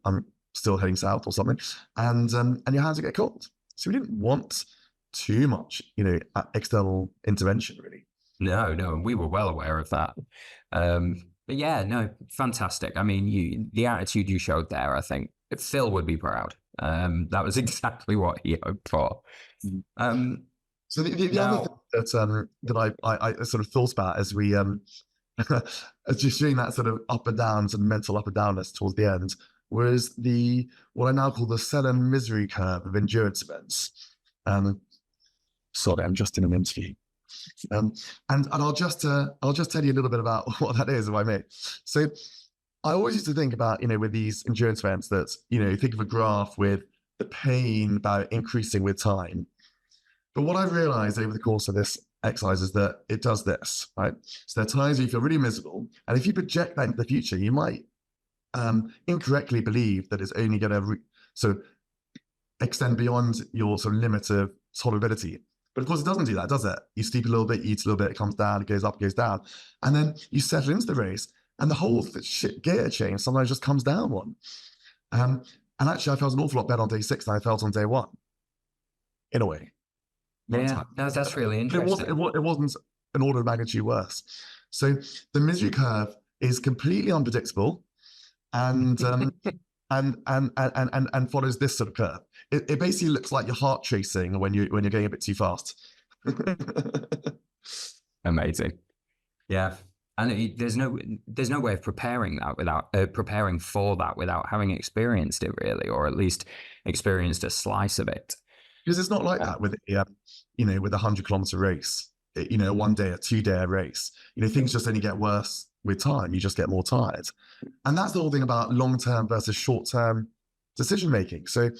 I'm still heading south or something, and your hands would get cold. So we didn't want too much, external intervention, really. No, we were well aware of that. But yeah, no, fantastic. I mean, the attitude you showed there, I think Phil would be proud. That was exactly what he hoped for. So the other thing that I sort of thought about as we as just doing that sort of up and down, sort of mental up and downness towards the end, was what I now call the Sellon misery curve of endurance events. Sorry, I'm just in an interview. And I'll just tell you a little bit about what that is, if I may. So I always used to think about, with these endurance events that, think of a graph with the pain about increasing with time. But what I've realized over the course of this exercise is that it does this, right? So there are times where you feel really miserable. And if you project that into the future, you might incorrectly believe that it's only going to sort of extend beyond your sort of limit of tolerability. But of course, it doesn't do that, does it? You sleep a little bit, you eat a little bit, it comes down, it goes up, it goes down. And then you settle into the race, and the whole gear change sometimes just comes down one. And actually, I felt an awful lot better on day 6 than I felt on day 1, in a way. Yeah, no, that's really interesting. It wasn't an order of magnitude worse. So the misery curve is completely unpredictable, and and follows this sort of curve. It basically looks like your heart racing when you're going a bit too fast. Amazing. Yeah. And there's no way of preparing that without preparing for that without having experienced it, really, or at least experienced a slice of it. Because it's not like that with with a 100-kilometer race, a 1 day, a 2 day race. Things just only get worse with time. You just get more tired. And that's the whole thing about long-term versus short-term decision making. So,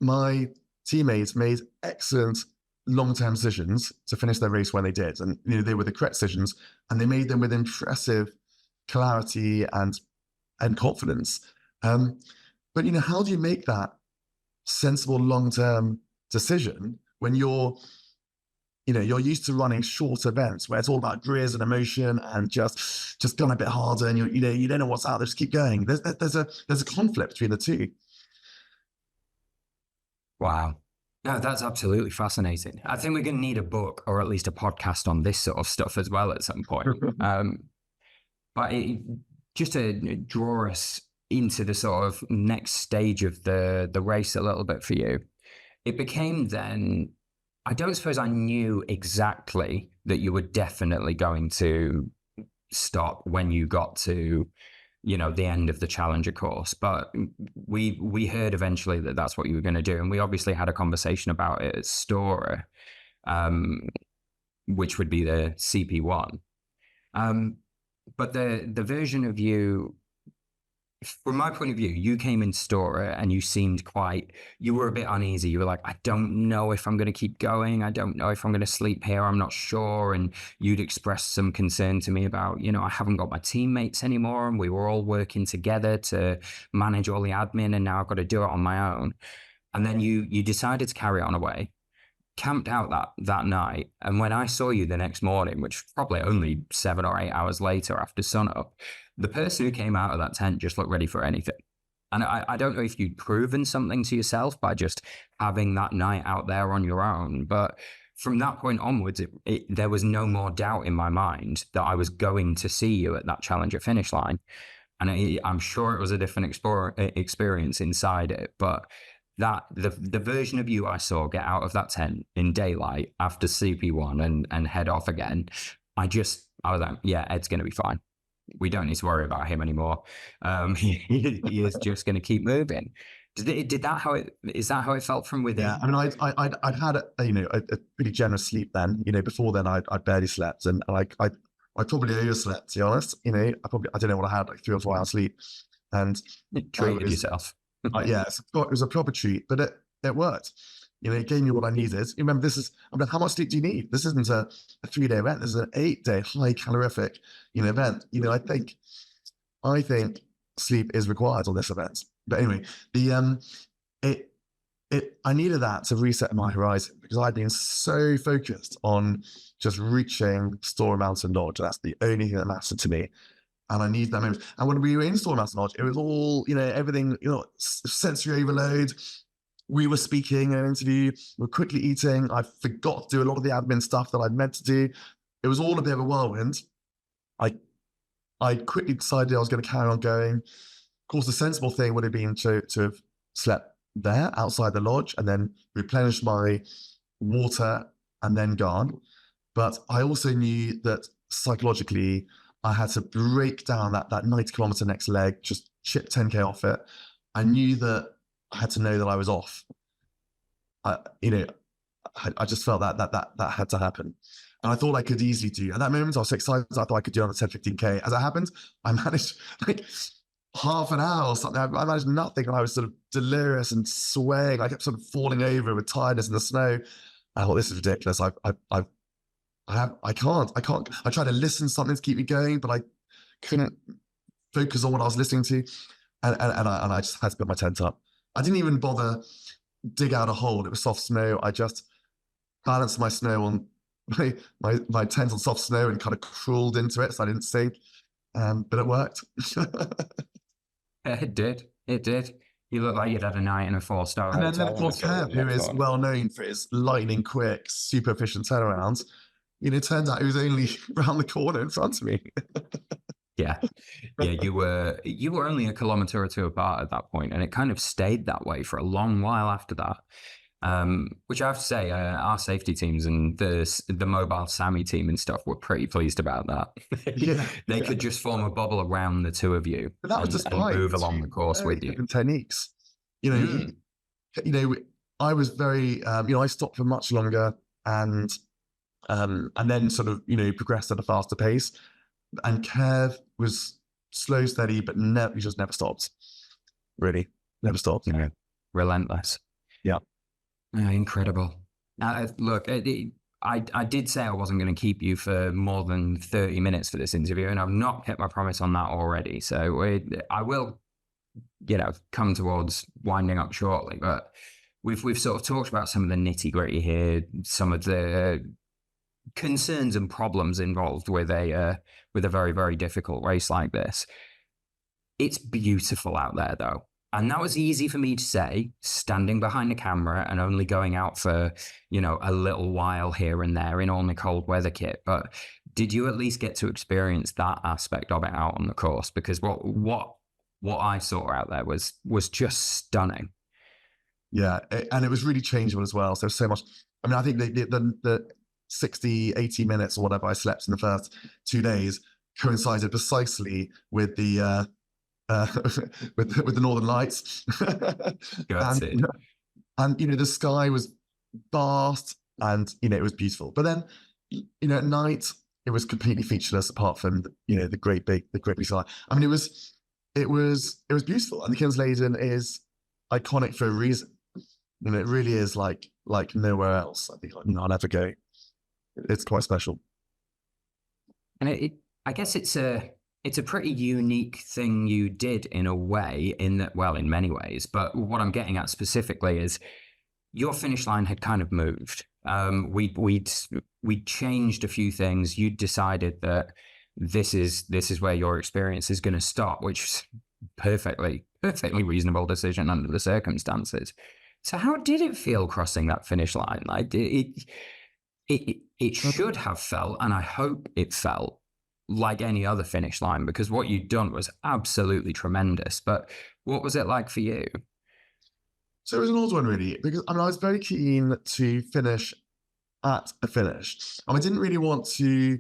my teammates made excellent long-term decisions to finish their race when they did. And, they were the correct decisions, and they made them with impressive clarity and confidence. But, how do you make that sensible long-term decision when you're used to running short events where it's all about grizz and emotion and just going a bit harder, and you don't know what's out there, just keep going. There's a conflict between the two. Wow. No, that's absolutely fascinating. I think we're going to need a book or at least a podcast on this sort of stuff as well at some point. But just to draw us into the sort of next stage of the race a little bit for you, it became then, I don't suppose I knew exactly that you were definitely going to stop when you got to, the end of the Challenger course, but we heard eventually that that's what you were going to do. And we obviously had a conversation about it at Stora, which would be the CP1. But the version of you, from my point of view, you came in Stora and you were a bit uneasy. You were like, I don't know if I'm going to keep going. I don't know if I'm going to sleep here. I'm not sure. And you'd expressed some concern to me about, I haven't got my teammates anymore. And we were all working together to manage all the admin. And now I've got to do it on my own. And then you decided to carry on away, camped out that night. And when I saw you the next morning, which was probably only 7 or 8 hours later after sunup, the person who came out of that tent just looked ready for anything. And I don't know if you'd proven something to yourself by just having that night out there on your own, but from that point onwards, there was no more doubt in my mind that I was going to see you at that Challenger finish line. And I'm sure it was a different experience inside it, but that the version of you I saw get out of that tent in daylight after CP1 and head off again, I was like, yeah, Ed's going to be fine. We don't need to worry about him anymore. He is just going to keep moving. Is that how it felt from within? Yeah, I mean, I'd had a pretty generous sleep then. Before then I barely slept, and I probably overslept, to be honest. I don't know what I had, like 3 or 4 hours sleep, and treated yourself. Yeah, it was a proper treat, but it worked. It gave me what I needed. Remember, how much sleep do you need? This isn't a 3-day event. This is an 8-day high calorific, event. I think sleep is required on this event. But anyway, I needed that to reset my horizon because I'd been so focused on just reaching Storey Mountain Lodge. That's the only thing that mattered to me. And I need that moment. And when we were in Storey Mountain Lodge, it was all, everything, sensory overload. We were speaking in an interview, we were quickly eating. I forgot to do a lot of the admin stuff that I'd meant to do. It was all a bit of a whirlwind. I quickly decided I was going to carry on going. Of course, the sensible thing would have been to have slept there outside the lodge and then replenish my water and then gone. But I also knew that psychologically, I had to break down that 90-kilometer next leg, just chip 10K off it. I knew that I had to know that I was off. I just felt that had to happen. And I thought I could easily do. At that moment, I was so excited. I thought I could do on the 10, 15K. As it happened, I managed like half an hour or something. I managed nothing. And I was sort of delirious and swaying. I kept sort of falling over with tiredness in the snow. I thought, this is ridiculous. I can't. I tried to listen to something to keep me going, but I couldn't focus on what I was listening to. And I just had to put my tent up. I didn't even bother dig out a hole. It was soft snow. I just balanced my snow on my tent on soft snow and kind of crawled into it so I didn't sink. But it worked. It did. You look like you'd had a night in a 4-star hotel. And then of course Kev, who is well known for his lightning quick, super efficient turnarounds, it turns out he was only around the corner in front of me. Yeah, you were only a kilometer or two apart at that point, and it kind of stayed that way for a long while after that. Which I have to say, our safety teams and the mobile SAMI team and stuff were pretty pleased about that. They could just form a bubble around the two of you and move along the course with you. Techniques, I was very, I stopped for much longer and then sort of, progressed at a faster pace. And Kev was slow, steady, but he just never stopped. Really, never stopped. Yeah. Relentless. Yeah. Incredible. Look, I did say I wasn't going to keep you for more than 30 minutes for this interview, and I've not kept my promise on that already. So I will, come towards winding up shortly. But we've sort of talked about some of the nitty gritty here, some of the concerns and problems involved with a very, very difficult race like this. It's beautiful out there, though. And that was easy for me to say, standing behind the camera and only going out for, a little while here and there in only cold weather kit. But did you at least get to experience that aspect of it out on the course? Because what I saw out there was just stunning. Yeah, and it was really changeable as well. So much. I mean, I think the 60, 80 minutes or whatever I slept in the first 2 days coincided precisely with the with the Northern Lights. and the sky was vast and it was beautiful. But then at night it was completely featureless apart from the great big sky. I mean, it was beautiful, and the Kungsleden is iconic for a reason. It really is like nowhere else. I think I'll ever go. It's quite special. And I guess it's it's a pretty unique thing you did in a way, in that, well, in many ways, but what I'm getting at specifically is your finish line had kind of moved. We'd changed a few things. You'd decided that this is where your experience is going to stop, which is perfectly reasonable decision under the circumstances. So how did it feel crossing that finish line? Like it should have felt, and I hope it felt like any other finish line, because what you'd done was absolutely tremendous. But what was it like for you? So it was an odd one, really, because I was very keen to finish at a finish. I didn't really want to,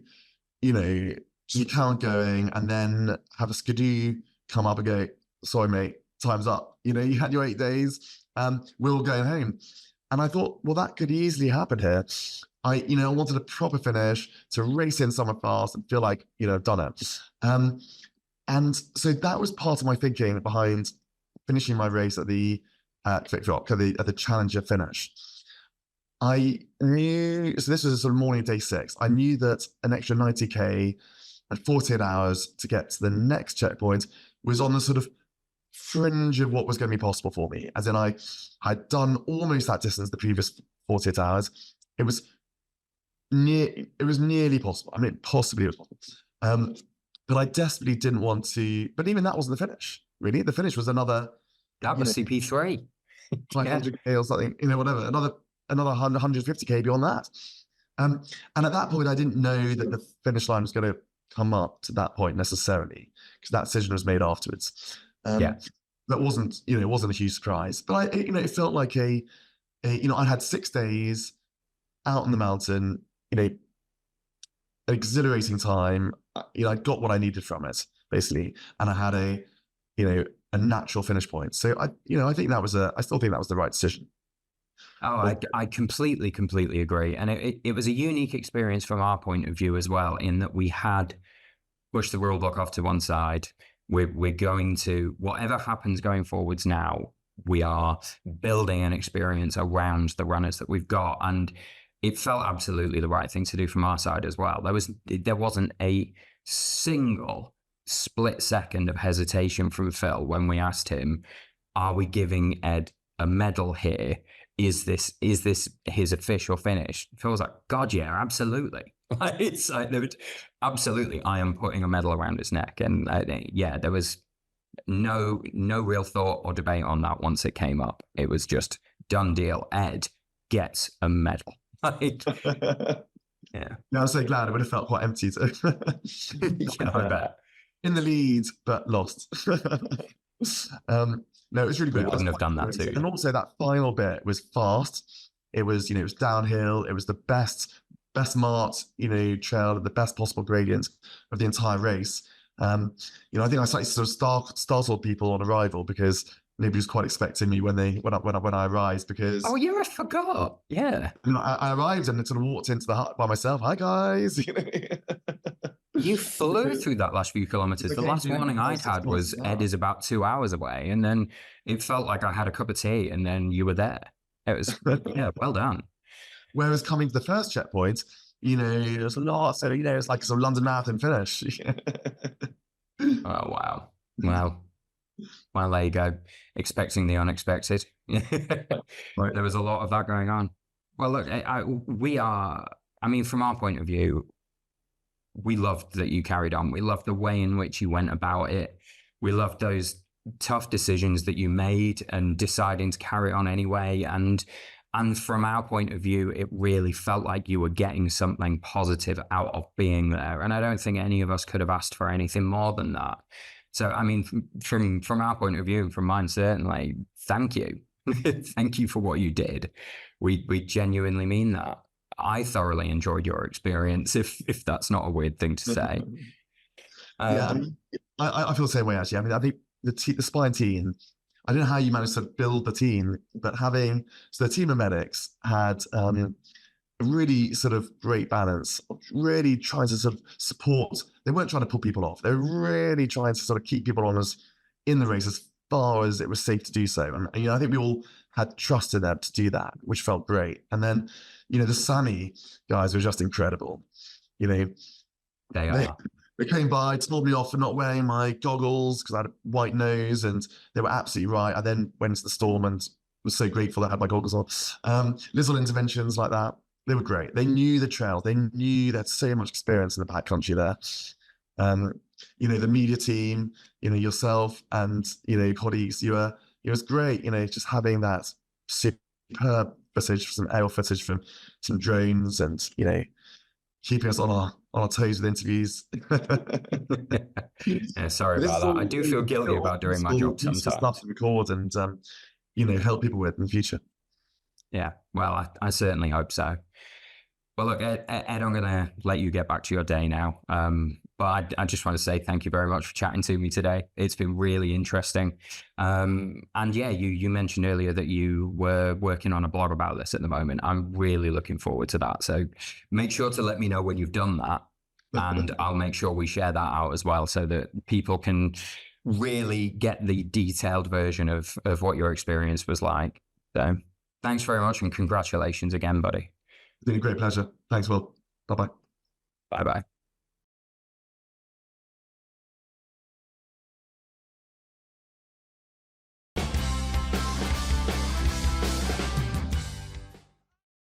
just count going and then have a skidoo come up and go, sorry, mate, time's up. You had your 8 days, we're all going home. And I thought, well, that could easily happen here. I wanted a proper finish to race in somewhere fast and feel like, I've done it. And so that was part of my thinking behind finishing my race at the Quick Rock, at the Challenger finish. I knew, so this was a sort of morning of day 6. I knew that an extra 90k and 48 hours to get to the next checkpoint was on the sort of fringe of what was going to be possible for me. As in, I'd done almost that distance the previous 48 hours. It was nearly possible. Possibly it was possible. But I desperately didn't want to, but even that wasn't the finish, really. The finish was another... That was CP3. 500k or something, whatever, another 150k beyond that. And at that point, I didn't know that the finish line was going to come up to that point necessarily, because that decision was made afterwards. That wasn't, it wasn't a huge surprise, but it felt like I had 6 days out on the mountain, an exhilarating time. I got what I needed from it, basically, and I had a natural finish point. So I think I still think that was the right decision. Oh, I completely agree. And it was a unique experience from our point of view as well, in that we had pushed the rule book off to one side. We're going to, whatever happens going forwards now, we are building an experience around the runners that we've got. And it felt absolutely the right thing to do from our side as well. There wasn't a single split second of hesitation from Phil when we asked him, are we giving Ed a medal here? Is this his official finish? Phil was like, God, yeah, absolutely. It's like, absolutely, I am putting a medal around his neck. And there was no real thought or debate on that once it came up. It was just done deal. Ed gets a medal. Yeah. No, I'm so glad. It would have felt quite empty too. Yeah, I bet. In the lead, but lost. No, it was really great. We wouldn't have done that too. And also that final bit was fast. It was, it was downhill. It was the best marked, trail, the best possible gradient of the entire race. I think I slightly sort of startled people on arrival, because nobody was quite expecting me when I arrived, because... Oh, yeah, I forgot. Yeah. I arrived and sort of walked into the hut by myself. Hi, guys. You flew through that last few kilometers. The last warning I'd had was Ed is about 2 hours away. And then it felt like I had a cup of tea and then you were there. It was, well done. Whereas coming to the first checkpoint, there's a lot. So, it's like a sort of London Marathon finish. Oh, wow. Well, there you go. Expecting the unexpected. Right. There was a lot of that going on. Well, look, from our point of view, we loved that you carried on. We loved the way in which you went about it. We loved those tough decisions that you made and deciding to carry on anyway. And from our point of view, it really felt like you were getting something positive out of being there. And I don't think any of us could have asked for anything more than that. So, from our point of view, and from mine, certainly, thank you. Thank you for what you did. We genuinely mean that. I thoroughly enjoyed your experience, if that's not a weird thing to say. I feel the same way, actually. I think the Spine team, I don't know how you managed to build the team, but the team of medics had a really sort of great balance, really trying to sort of support. They weren't trying to pull people off. They were really trying to sort of keep people on in the race as far as it was safe to do so. And I think we all had trust in them to do that, which felt great. And then, the Sami guys were just incredible. They are. They came by, told me off for not wearing my goggles because I had a white nose, and they were absolutely right. I then went into the storm and was so grateful that I had my goggles on. Little interventions like that, they were great. They knew the trail. They knew they had so much experience in the backcountry there. You know, the media team, you know, yourself and, you know, colleagues, it was great, you know, just having that superb footage, some aerial footage from some drones, and, you know, keeping us on our toes with interviews. Yeah, sorry about that. I do feel guilty about doing my job sometimes. Stuff to record and, you know, help people with in the future. Yeah, well, I certainly hope so. Well, look, Ed, I'm going to let you get back to your day now. But I just want to say thank you very much for chatting to me today. It's been really interesting. And yeah, you mentioned earlier that you were working on a blog about this at the moment. I'm really looking forward to that. So make sure to let me know when you've done that. And I'll make sure we share that out as well, so that people can really get the detailed version of what your experience was like. So thanks very much, and congratulations again, buddy. It's been a great pleasure. Thanks, Will. Bye-bye. Bye-bye.